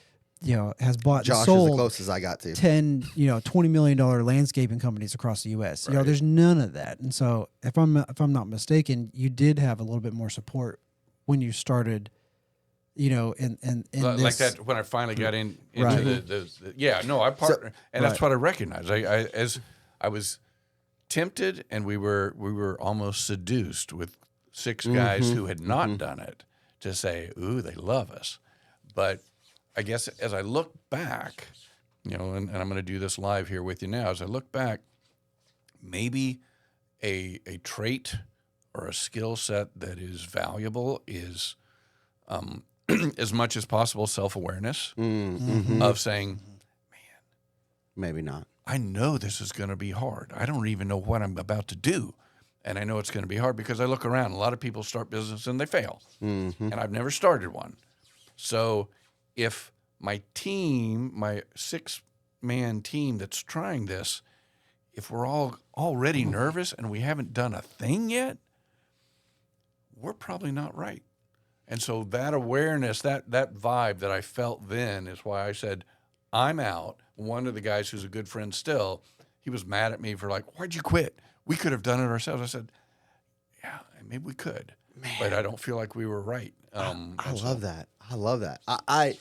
has bought Josh and sold is the closest I got to 10 $20 million landscaping companies across the US. Right. There's none of that. And so if I'm not mistaken, you did have a little bit more support when you started in like that when I finally got into I partnered, and that's what I recognized. As I was tempted, and we were almost seduced with 6 guys who had not done it to say, "Ooh, they love us." But I guess as I look back, and I'm going to do this live here with you now. As I look back, maybe a trait or a skill set that is valuable is as much as possible self-awareness of saying, "Man, maybe not. I know this is going to be hard. I don't even know what I'm about to do. And I know it's going to be hard because I look around. A lot of people start business and they fail. And I've never started one. So if my team, my 6-man team that's trying this, if we're all already nervous and we haven't done a thing yet, we're probably not right. And so that awareness, that vibe that I felt then is why I said, I'm out. One of the guys who's a good friend still, he was mad at me for like, why'd you quit? We could have done it ourselves. I said, yeah, maybe we could, but I don't feel like we were right. I love that. I love that. I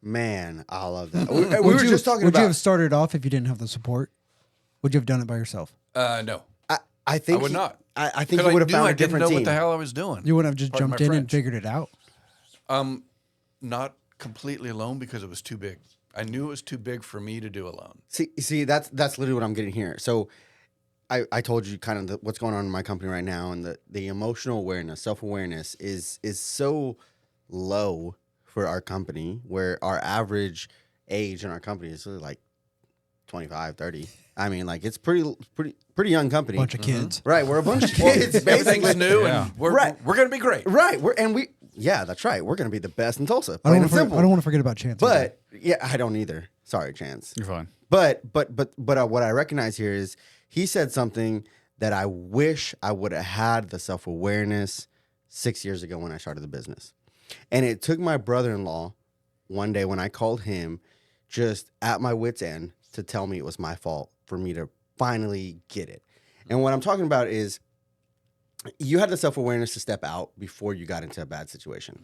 love that. We were just talking Would about. you have started off if you didn't have the support? Would you have done it by yourself? No, I think I would not. I think he would have found a different I didn't know team. what the hell I was doing. You wouldn't have just Pardon jumped my in and French. figured it out? Not completely alone because it was too big. I knew it was too big for me to do alone. See, that's literally what I'm getting here. So, I told you kind of what's going on in my company right now, and the emotional awareness, self-awareness is so low for our company, where our average age in our company is really like 25, 30. I mean, like it's pretty young company. Bunch of kids. Right, we're a bunch of kids. Everything's basically. new, Yeah. and we're Right. going to be great. Right, yeah, that's right. We're gonna be the best in Tulsa. I Plain don't and simple. want to forget about Chance. either. But yeah, I don't either. Sorry, Chance. You're fine. But what I recognize here is he said something that I wish I would have had the self-awareness 6 years ago when I started the business. And it took my brother-in-law one day when I called him just at my wit's end to tell me it was my fault for me to finally get it. And what I'm talking about is you had the self-awareness to step out before you got into a bad situation.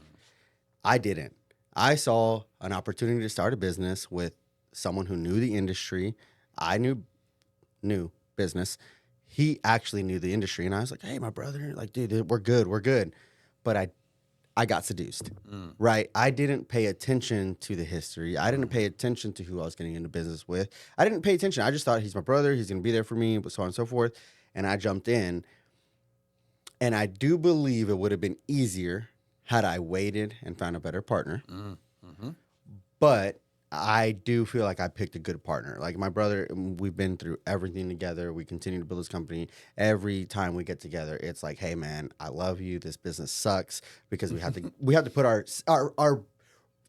I didn't. I saw an opportunity to start a business with someone who knew the industry. I knew business. He actually knew the industry. And I was like, hey, my brother, like, dude, we're good. But I got seduced, right? I didn't pay attention to the history. I didn't pay attention to who I was getting into business with. I didn't pay attention. I just thought he's my brother. He's going to be there for me, so on and so forth. And I jumped in. And I do believe it would have been easier had I waited and found a better partner. Mm-hmm. But I do feel like I picked a good partner. Like my brother, we've been through everything together. We continue to build this company. Every time we get together, it's like, hey man, I love you. This business sucks because we have to put our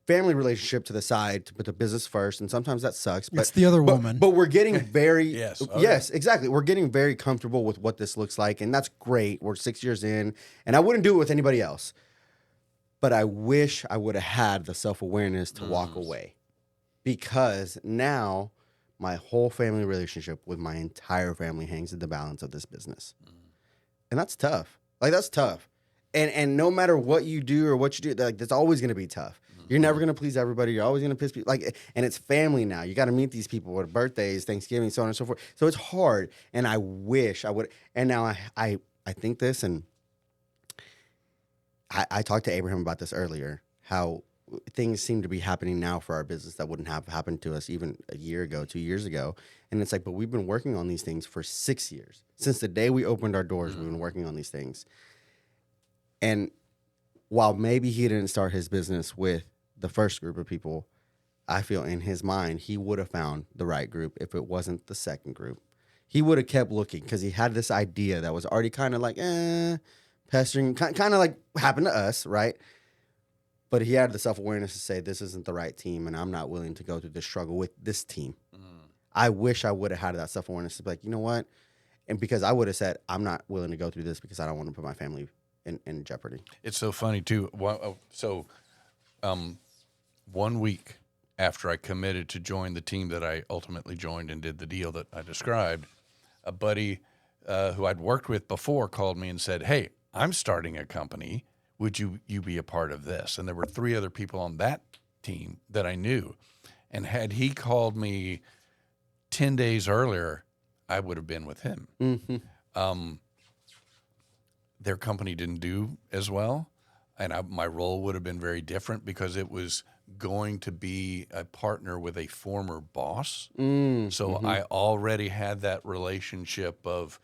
family relationship to the side to put the business first. And sometimes that sucks. But It's the other woman. But we're getting very Yes. Oh, yes, exactly. We're getting very comfortable with what this looks like, and that's great. We're 6 years in, and I wouldn't do it with anybody else. But I wish I would have had the self-awareness to walk away. Because now my whole family relationship with my entire family hangs in the balance of this business. And that's tough. Like, that's tough. And no matter what you do or what you do, like, that's always going to be tough. You're never going to please everybody. You're always going to piss people. Like, and it's family now. You got to meet these people with birthdays, Thanksgiving, so on and so forth. So it's hard. And I wish I would. And now I think this, and I talked to Abraham about this earlier, how things seem to be happening now for our business that wouldn't have happened to us even a year ago, 2 years ago. And it's like, but we've been working on these things for 6 years. Since the day we opened our doors, we've been working on these things. And while maybe he didn't start his business with the first group of people, I feel in his mind, he would have found the right group if it wasn't the second group. He would have kept looking because he had this idea that was already kind of like, pestering, kind of like happened to us, right? But he had the self-awareness to say, this isn't the right team, and I'm not willing to go through this struggle with this team. I wish I would have had that self-awareness to be like, you know what? And because I would have said, I'm not willing to go through this because I don't want to put my family in jeopardy. It's so funny, too. So 1 week after I committed to join the team that I ultimately joined and did the deal that I described, a buddy who I'd worked with before called me and said, hey, I'm starting a company. Would you be a part of this? And there were 3 other people on that team that I knew. And had he called me 10 days earlier, I would have been with him. Mm-hmm. Their company didn't do as well. And my role would have been very different because it was going to be a partner with a former boss. So I already had that relationship of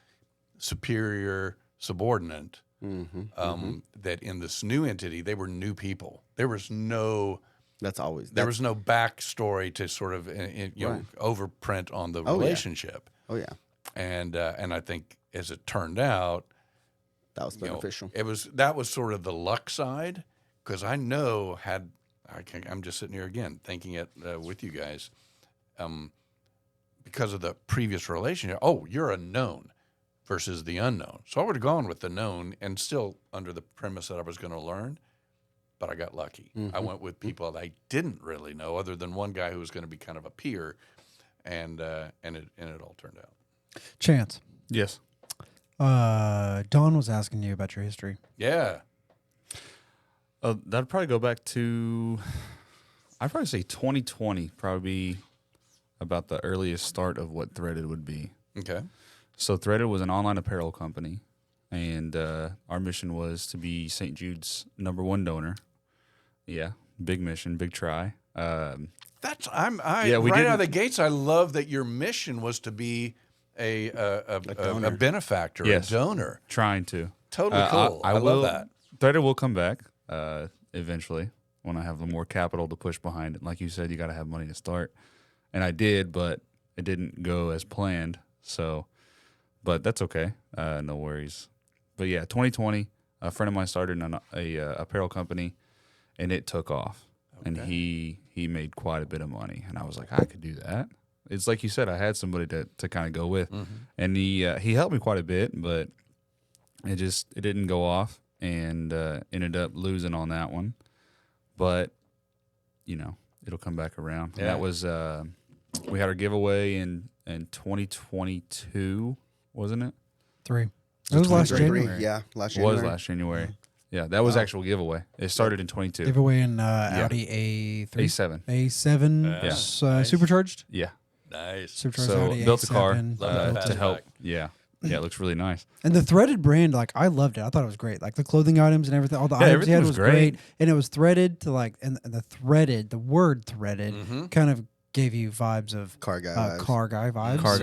superior subordinate. That in this new entity, they were new people. There was no backstory to sort of overprint on the relationship. Oh yeah. And I think as it turned out, that was beneficial. That was sort of the luck side because I know I'm just sitting here again thinking it with you guys because of the previous relationship. Oh, you're a known versus the unknown. So I would have gone with the known and still under the premise that I was going to learn, but I got lucky. I went with people that I didn't really know other than one guy who was going to be kind of a peer. and it all turned out. Chance. Yes. Don was asking you about your history. Yeah. That'd probably go back to, I'd probably say 2020, probably about the earliest start of what Threaded would be. Okay. So Threaded was an online apparel company, and our mission was to be St. Jude's #1 donor. Yeah, big mission, big try. Right we out of the gates, I love that your mission was to be a benefactor, Yes. a donor. Trying to. Totally cool. I love that. Threaded will come back eventually when I have more capital to push behind it. Like you said, you got to have money to start. And I did, but it didn't go as planned. So, but that's okay. No worries. But yeah, 2020, a friend of mine started a apparel company, and it took off. Okay. And he made quite a bit of money. And I was like, I could do that. It's like you said, I had somebody to kind of go with. Mm-hmm. And he helped me quite a bit, but it didn't go off, and ended up losing on that one. But, it'll come back around. Yeah. And that was, we had our giveaway in 2022, wasn't it? 3. It was last January. Yeah, last January. It was last January. Yeah, that was actual giveaway. It started in 22. Giveaway in Audi A3. A7. A7 supercharged? Yeah. Nice. Supercharged So Audi built a A7. car to help. Yeah. Yeah, it looks really nice. And the threaded brand, I loved it. I thought it was great. Like the clothing items and everything, all the items he had was great. And it was threaded to and the word threaded kind of gave you vibes of car guy vibes. Car guy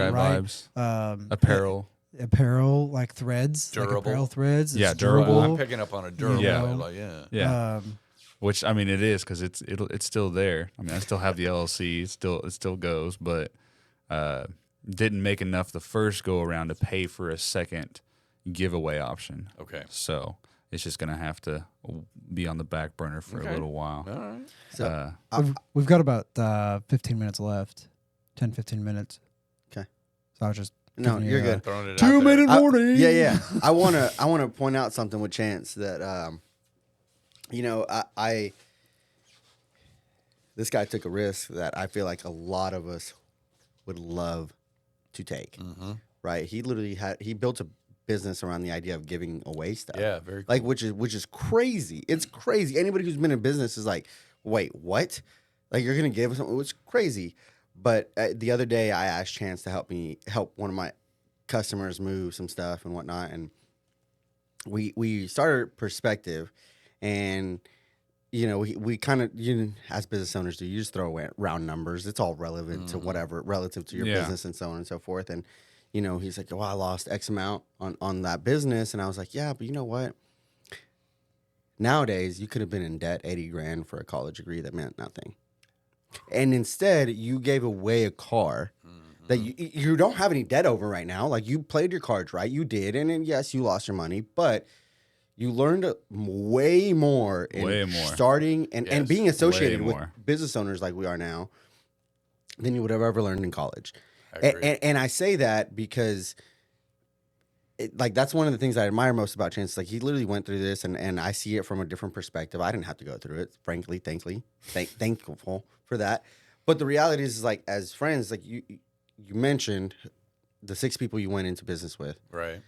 right? vibes. Apparel, like threads. Durable. Like apparel threads. Yeah, it's durable. I'm picking up on a durable. Yeah. Which, I mean, it is, because it's still there. I mean, I still have the LLC. It still goes, but didn't make enough the first go around to pay for a second giveaway option. Okay. So it's just going to have to be on the back burner for a little while. All right. So we've got about 15 minutes left. 10, 15 minutes. Okay. So I was just No, you're good. 2-minute warning. Yeah. I wanna point out something with Chance that I this guy took a risk that I feel like a lot of us would love to take. Mm-hmm. Right? He literally built a business around the idea of giving away stuff. Yeah, very cool. Like which is crazy. It's crazy. Anybody who's been in business is like, wait, what? Like you're gonna give us something? It's crazy. But the other day, I asked Chance to help one of my customers move some stuff and whatnot, and we started perspective, and we kind of as business owners do, you just throw away round numbers. It's all relevant to whatever relative to your business and so on and so forth. And he's like, "Well, I lost X amount on that business," and I was like, "Yeah, but you know what? Nowadays, you could have been in debt $80,000 for a college degree that meant nothing." And instead, you gave away a car that you don't have any debt over right now. Like, you played your cards right. You did. And then, yes, you lost your money. But you learned way more in starting and being associated with business owners like we are now than you would have ever learned in college. And I say that because that's one of the things I admire most about Chance. Like, he literally went through this, and I see it from a different perspective. I didn't have to go through it, frankly, thankful for that. But the reality is like, as friends, like you mentioned the 6 people you went into business with. Right.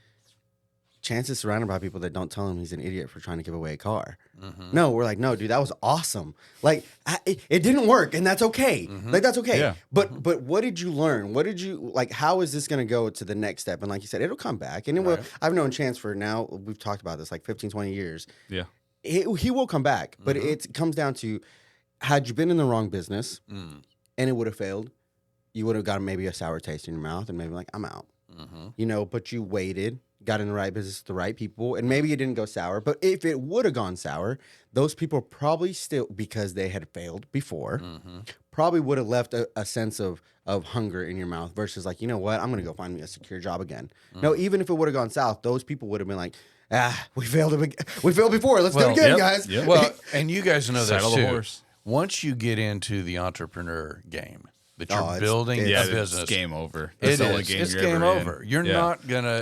Chance is surrounded by people that don't tell him he's an idiot for trying to give away a car. Mm-hmm. No, we're like, no, dude, that was awesome. Like, it didn't work, and that's okay. Mm-hmm. Like, that's okay. Yeah. But what did you learn? What did you, like, how is this going to go to the next step? And like you said, it'll come back. And it will. I've known Chance for now, we've talked about this, like 15, 20 years. Yeah. He will come back. But it comes down to, had you been in the wrong business and it would have failed, you would have got maybe a sour taste in your mouth and maybe like, I'm out. Mm-hmm. But you waited, got in the right business with the right people, and maybe it didn't go sour. But if it would have gone sour, those people probably still, because they had failed before, probably would have left a sense of hunger in your mouth versus like, you know what, I'm going to go find me a secure job again. No, even if it would have gone south, those people would have been like, we failed before. Let's do it again, guys. Yep. Well, and you guys know this too. Once you get into the entrepreneur game, that you're it's- building a Yeah, business. it's game over. It That's the only is. game It's you're game ever in. over.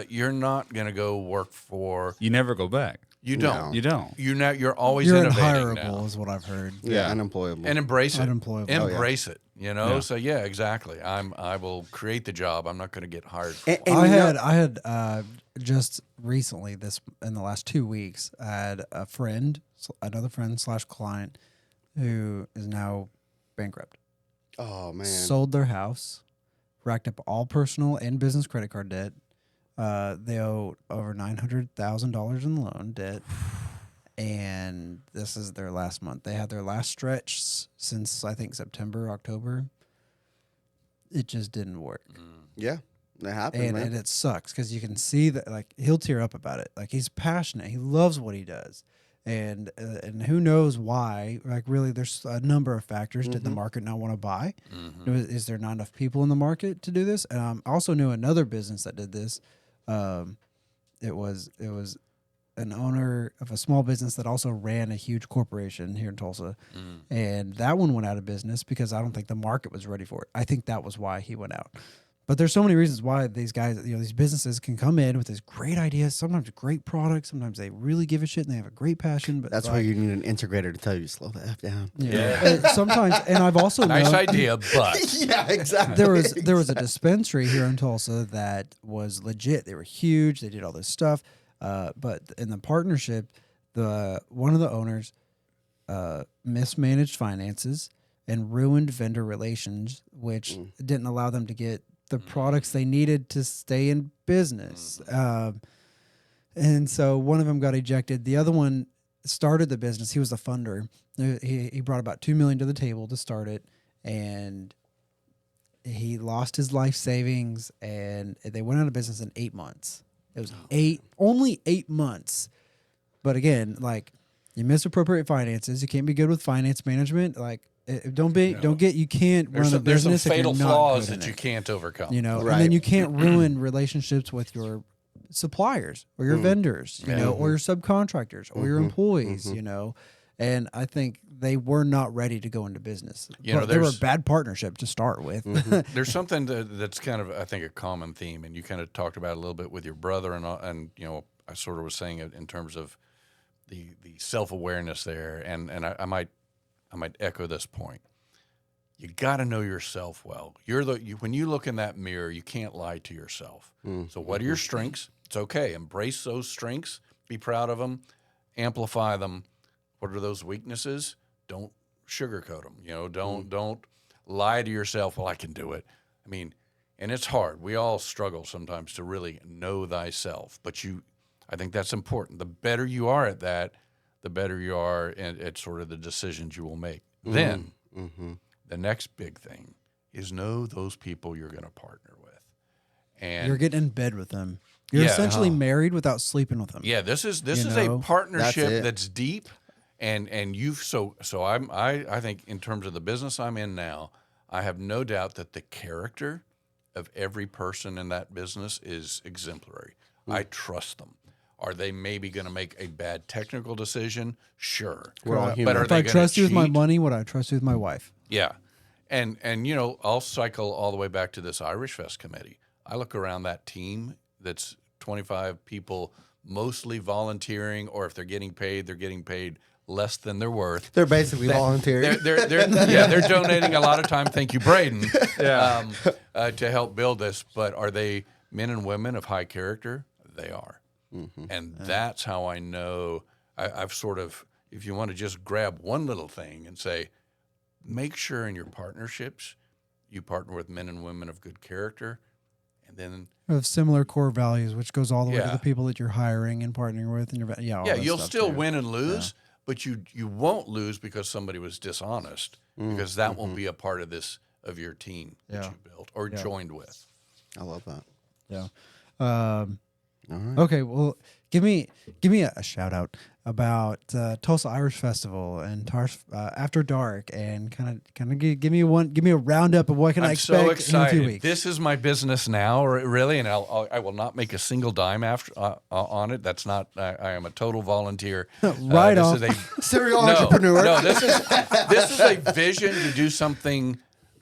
You're not gonna go work for. You never go back. You don't. You don't. You're always You're innovating unhireable, now. is what I've heard. Yeah, unemployable. And embrace it. Unemployable. Embrace it. You know. Yeah. So yeah, exactly. I will create the job. I'm not going to get hired. For And it. I you know- had just recently in the last 2 weeks, I had another friend / client who is now bankrupt. Oh man. Sold their house, racked up all personal and business credit card debt. They owe over $900,000 in loan debt, and this is their last month. They had their last stretch since I think September, October. It just didn't work. Yeah, that happens, And, man. and it sucks because you can see that, like, he'll tear up about it. Like, he's passionate. He loves what he does. And who knows why? Like, really, there's a number of factors. Did the market not want to buy? Is there not enough people in the market to do this? I also knew another business that did this. It was an owner of a small business that also ran a huge corporation here in Tulsa. And that one went out of business because I don't think the market was ready for it. I think that was why he went out. But there's so many reasons why these guys, these businesses can come in with these great ideas, sometimes great products, sometimes they really give a shit and they have a great passion. But That's why you need an integrator to tell you slow the F down. And sometimes, and I've also Nice known, idea, but Yeah, exactly. there was a dispensary here in Tulsa that was legit. They were huge. They did all this stuff. But in the partnership, one of the owners mismanaged finances and ruined vendor relations, which didn't allow them to get the products they needed to stay in business. And so one of them got ejected. The other one started the business. He was the funder. He brought about $2 million to the table to start it, and he lost his life savings, and they went out of business in 8 months. It was only 8 months. But again, like, you misappropriate finances. You can't be good with finance management. Like, you can't run a there's some business if fatal you're not flaws good in that you it. can't overcome. And then Right. you can't ruin relationships with your suppliers or your vendors, or your subcontractors or your employees, And I think they were not ready to go into business. They were a there's- bad partnership to start with. There's something that's kind of, I think, a common theme, and you kind of talked about it a little bit with your brother, and I sort of was saying it in terms of the self-awareness there, and I might echo this point. You got to know yourself well. When you look in that mirror, you can't lie to yourself. So what are your strengths? It's okay. Embrace those strengths. Be proud of them. Amplify them. What are those weaknesses? Don't sugarcoat them. Don't lie to yourself. Well, I can do it. I mean, and it's hard. We all struggle sometimes to really know thyself. But I think that's important. The better you are at that, the better you are at sort of the decisions you will make. Then the next big thing is know those people you're going to partner with. And You're getting in bed with them. You're essentially married without sleeping with them. yeah, this is know? a partnership That's it. that's deep, and you've so I think in terms of the business I'm in now, I have no doubt that the character of every person in that business is exemplary. I trust them. Are they maybe going to make a bad technical decision? Sure. We're all But human. are If they I gonna trust you with my cheat? money, would I trust you with my wife? Yeah. And I'll cycle all the way back to this Irish Fest committee. I look around that team that's 25 people, mostly volunteering, or if they're getting paid less than they're worth. They're basically volunteering. They're donating a lot of time. Thank you, Braden, to help build this. But are they men and women of high character? They are. And that's how I know I've sort of, if you want to just grab one little thing and say, make sure in your partnerships you partner with men and women of good character, and then Of similar core values, which goes all the way to Yeah. the people that you're hiring and partnering with, and all that you'll stuff still too. win and lose, but you won't lose because somebody was dishonest, because that won't be a part of your team that you built or joined with. I love that. Yeah. All right. Okay. Well, give me a shout out about Tulsa Irish Festival and After Dark, and kind of give me a roundup of what can I I'm expect so in a excited. few weeks. This is my business now, really, and I will not make a single dime on it. That's not. I am a total volunteer. Right off. Serial entrepreneur. No, this is a vision to do something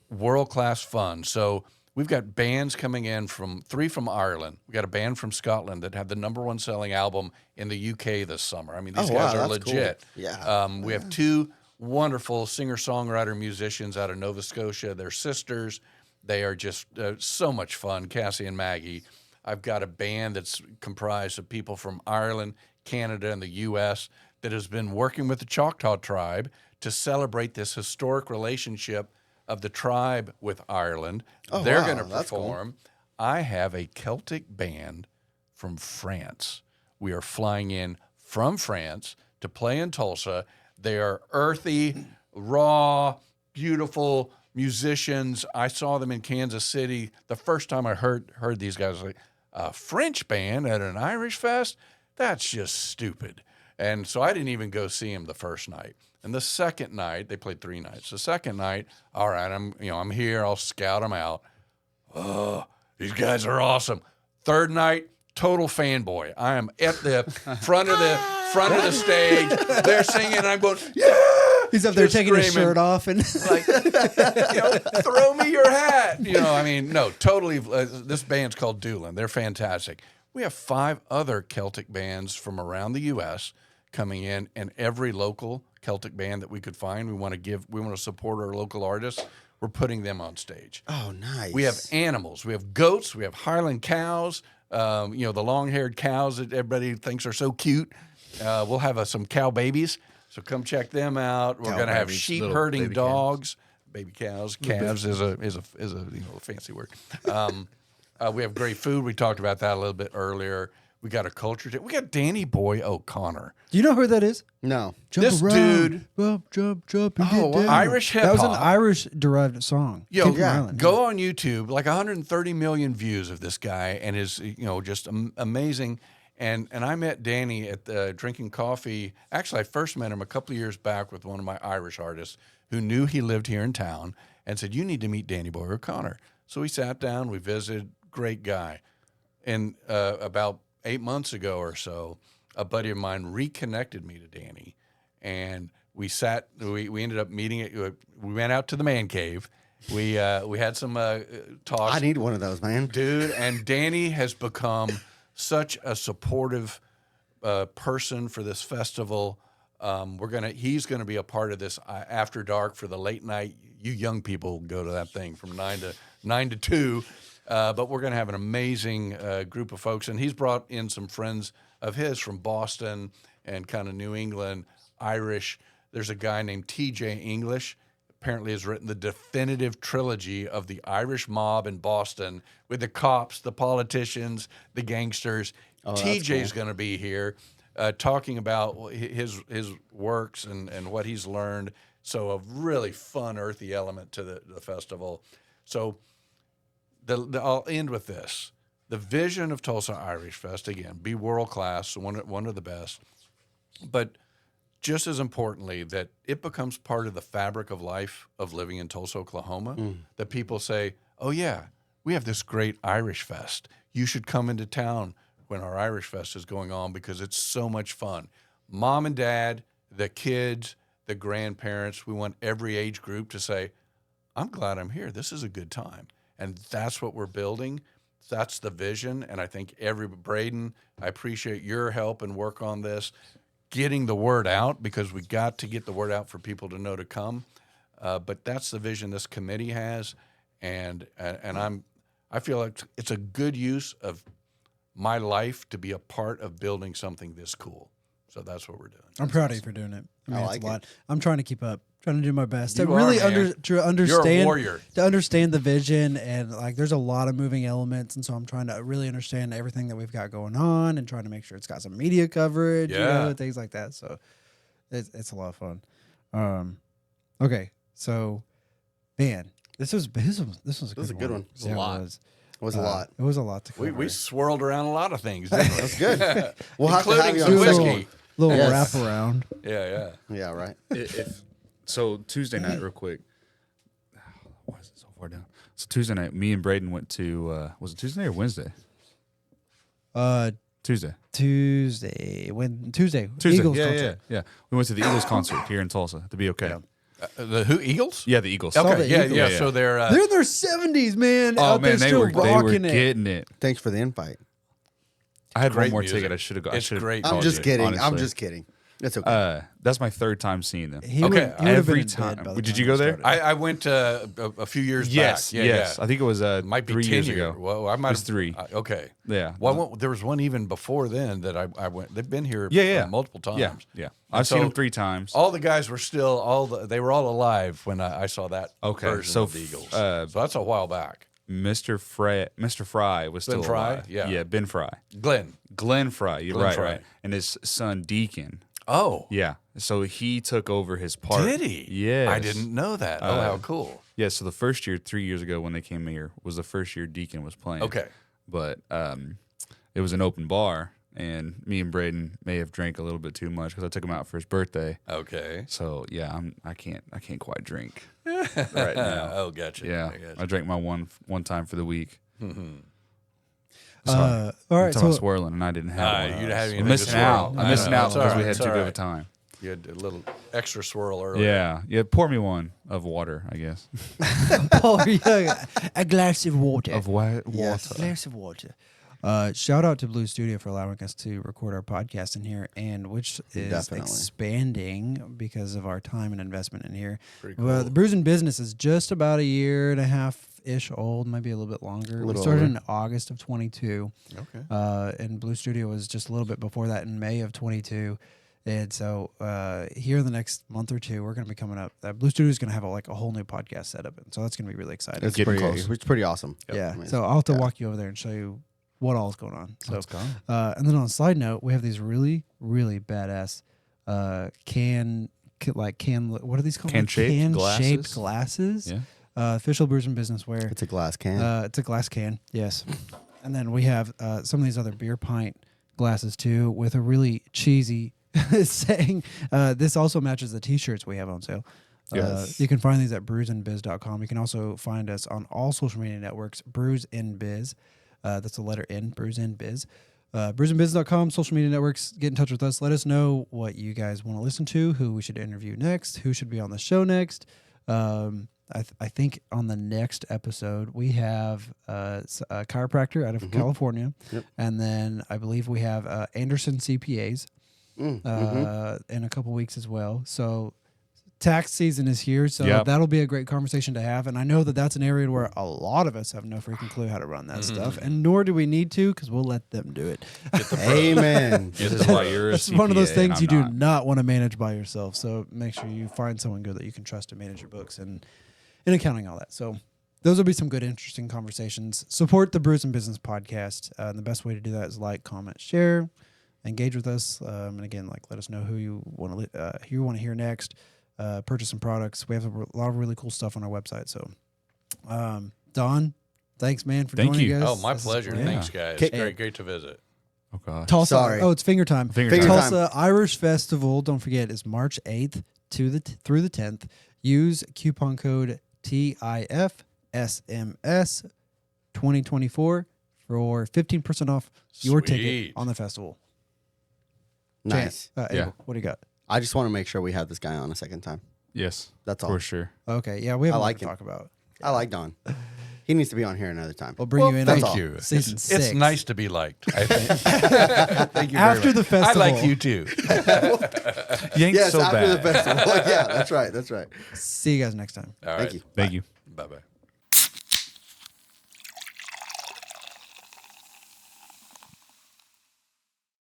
world-class fun. So we've got bands coming in three from Ireland. We got a band from Scotland that had the #1 selling album in the UK this summer. I mean, these guys are legit. Cool. Yeah. We have two wonderful singer-songwriter musicians out of Nova Scotia. They're sisters. They are just so much fun, Cassie and Maggie. I've got a band that's comprised of people from Ireland, Canada, and the U.S. that has been working with the Choctaw tribe to celebrate this historic relationship of the tribe with Ireland. They're going to perform. Cool. I have a Celtic band from France. We are flying in from France to play in Tulsa. They are earthy, raw, beautiful musicians. I saw them in Kansas City. The first time I heard these guys, I was like, a French band at an Irish fest? That's just stupid. And so I didn't even go see them the first night. And the second night, they played 3 nights. The second night, all right, I'm here. I'll scout them out. Oh, these guys are awesome. Third night, total fanboy. I am at the front of the stage. They're singing, and I'm going, yeah. He's up there taking his shirt off and like, throw me your hat. No, totally. This band's called Doolin. They're fantastic. We have 5 other Celtic bands from around the U.S. coming in, and every local Celtic band that we could find, we want to support our local artists. We're putting them on stage. Oh, nice. We have animals. We have goats. We have Highland cows. The long-haired cows that everybody thinks are so cute. We'll have some cow babies. So come check them out. We're going to have sheep herding dogs, baby cows. Calves is a fancy word. We have great food. We talked about that a little bit earlier. We got a culture. We got Danny Boy O'Connor. Do you know who that is? No. This dude. Jump. Irish hip hop. That was an Irish-derived song. Go on YouTube. Like 130 million views of this guy, and is just amazing. And I met Danny at drinking coffee. Actually, I first met him a couple of years back with one of my Irish artists who knew he lived here in town and said, "You need to meet Danny Boy O'Connor." So we sat down. We visited. Great guy. And about 8 months ago or so, a buddy of mine reconnected me to Danny, and we ended up meeting. We went out to the man cave. We had some talks. I need one of those, man, dude. And Danny has become such a supportive person for this festival. He's gonna be a part of this after dark for the late night. You young people go to that thing from 9 to 2. But we're going to have an amazing group of folks. And he's brought in some friends of his from Boston and kind of New England, Irish. There's a guy named TJ English, apparently has written the definitive trilogy of the Irish mob in Boston with the cops, the politicians, the gangsters. TJ's going to be here talking about his works and what he's learned. So a really fun, earthy element to the festival. So I'll end with this. The vision of Tulsa Irish Fest, again, be world-class, one of the best, but just as importantly, that it becomes part of the fabric of life of living in Tulsa, Oklahoma, that people say, oh, yeah, we have this great Irish Fest. You should come into town when our Irish Fest is going on because it's so much fun. Mom and dad, the kids, the grandparents, we want every age group to say, I'm glad I'm here. This is a good time. And that's what we're building. That's the vision. And I think Braden, I appreciate your help and work on this, getting the word out, because we got to get the word out for people to know to come. But that's the vision this committee has. And I feel like it's a good use of my life to be a part of building something this cool. So that's what we're doing. I'm proud of you for doing it. I mean, it's a lot. I'm trying to keep up. Trying to do my best to You really are, man. understand. You're a warrior. To understand the vision, and like there's a lot of moving elements, and so I'm trying to really understand everything that we've got going on, and trying to make sure it's got some media coverage, things like that. So it's a lot of fun. Okay, so man, this was a good one. It was a lot. It was a lot. It was a lot to cover. We swirled around a lot of things, didn't we? That's good. We'll have to have Including you some on whiskey. Little Yes. wrap around. Yeah. Yeah, right. So Tuesday night, real quick. Why is it so far down? So Tuesday night, me and Braden went to. Was it Tuesday or Wednesday? Tuesday. Tuesday. Eagles concert. Yeah. We went to the Eagles concert here in Tulsa. To be okay. Yeah. The who Eagles? Yeah, the Eagles. Saw Okay, the yeah, Eagles. yeah. Yeah. So they're They're in their 70s, man. Oh out there man, they still were rocking it. getting it. Thanks for the invite. I had Great one more music. ticket. I should have got. It's great I'm music, just kidding. I'm honestly. just kidding. It's okay. That's my third time seeing them. He Okay, would have every been in time. bed by the Did time you go we there? started. I went a few years Yes, back. yes. I think it was Might be 3 10 years years ago. Well, I might It was have 3. Okay. Yeah. Well, there was one even before then that I went. They've been here Yeah. multiple times. Yeah, yeah. And I've seen so them 3 times. All the guys were still they were all alive when I saw that Okay, version so of the Eagles. so that's a while back. Mr. Fry was still Fry? alive. Yeah. Ben Fry. Glenn Fry. You're Glenn right, Fry. right. And his son Deacon. Oh, Yeah. So he took over his part. did he? Yes. I didn't know that. Oh, how cool. Yeah. So the first year, 3 years ago when they came here, was the first year Deacon was playing. Okay. But it was an open bar, and me and Braden may have drank a little bit too much because I took him out for his birthday. Okay. So yeah, I can't quite drink right now. Oh, gotcha. Yeah, I gotcha. I drank my one time for the week. All right, So I was so swirling, and I didn't have one. you didn't have I'm anything to missing swirl. out. I I'm missing know. out It's because all we right. had It's too all good of a right. time. You had a little extra swirl earlier. Yeah. Pour me one of water, I guess. a glass of water. Of water. Yes. glass of water. Shout out to Blue Studio for allowing us to record our podcast in here, and which is Definitely. expanding because of our time and investment in here. Pretty Well, cool. the Brews in Business is just about a year and a half-ish old, maybe a little bit longer. We little started older. in August of 22. Okay. And Blue Studio was just a little bit before that in May of 22. And so here in the next month or two, we're going to be coming up. Blue Studio is going to have a whole new podcast setup, and so that's going to be really exciting. It's getting pretty, close. it's pretty awesome. Yeah. Amazing. So I'll have to Yeah. walk you over there and show you what all is going on. So, Let's go. and then on a side note, we have these really, really badass what are these called? Can-shaped Can-shaped glasses? glasses. Yeah. Official Brews and Business wear. It's a glass can. It's a glass can, yes. And then we have some of these other beer pint glasses too, with a really cheesy saying. This also matches the T-shirts we have on sale. Yes. You can find these at brewsinbiz.com. You can also find us on all social media networks, Brews in Biz. That's the letter N, Brews in Biz. Brewsinbiz.com, social media networks. Get in touch with us. Let us know what you guys want to listen to, who we should interview next, who should be on the show next. I think on the next episode we have a chiropractor out of California, Yep. and then I believe we have Anderson CPAs in a couple weeks as well. So tax season is here, so Yep. that'll be a great conversation to have. And I know that that's an area where a lot of us have no freaking clue how to run that stuff, and nor do we need to because we'll let them do it. Amen. This is why you're a That's one of those CPA, things and you I'm do not. not want to manage by yourself. So make sure you find someone good that you can trust to manage your books and accounting, all that. So those will be some good, interesting conversations. Support the Brews and Business podcast. And the best way to do that is like, comment, share, engage with us. And again, let us know who you want to hear next. Purchase some products. We have a lot of really cool stuff on our website. So, Don, thanks, man, for Thank joining you. us. Oh, my This is pleasure. great. Thanks, guys. Okay. Great to visit. Oh gosh. Tulsa. Sorry. Oh, it's finger time. Finger time. Tulsa Irish Festival. Don't forget, it's March 8th through the 10th. Use coupon code TIFSMS 2024 for 15% off your ticket Sweet. on the festival. Nice. Abel, Yeah. what do you got? I just want to make sure we have this guy on a second time. Yes. That's all. For sure. Okay, yeah, we have I a lot like to him. talk about. I like Don. He needs to be on here another time. We'll bring you in. that's on all. Thank you. Season It's 6. nice to be liked, I think. Thank you very After much. the festival. I like you too. You ain't Yes, so after bad. the festival. Yeah, that's right. That's right. See you guys next time. All right. Thank you. Thank you. Bye-bye.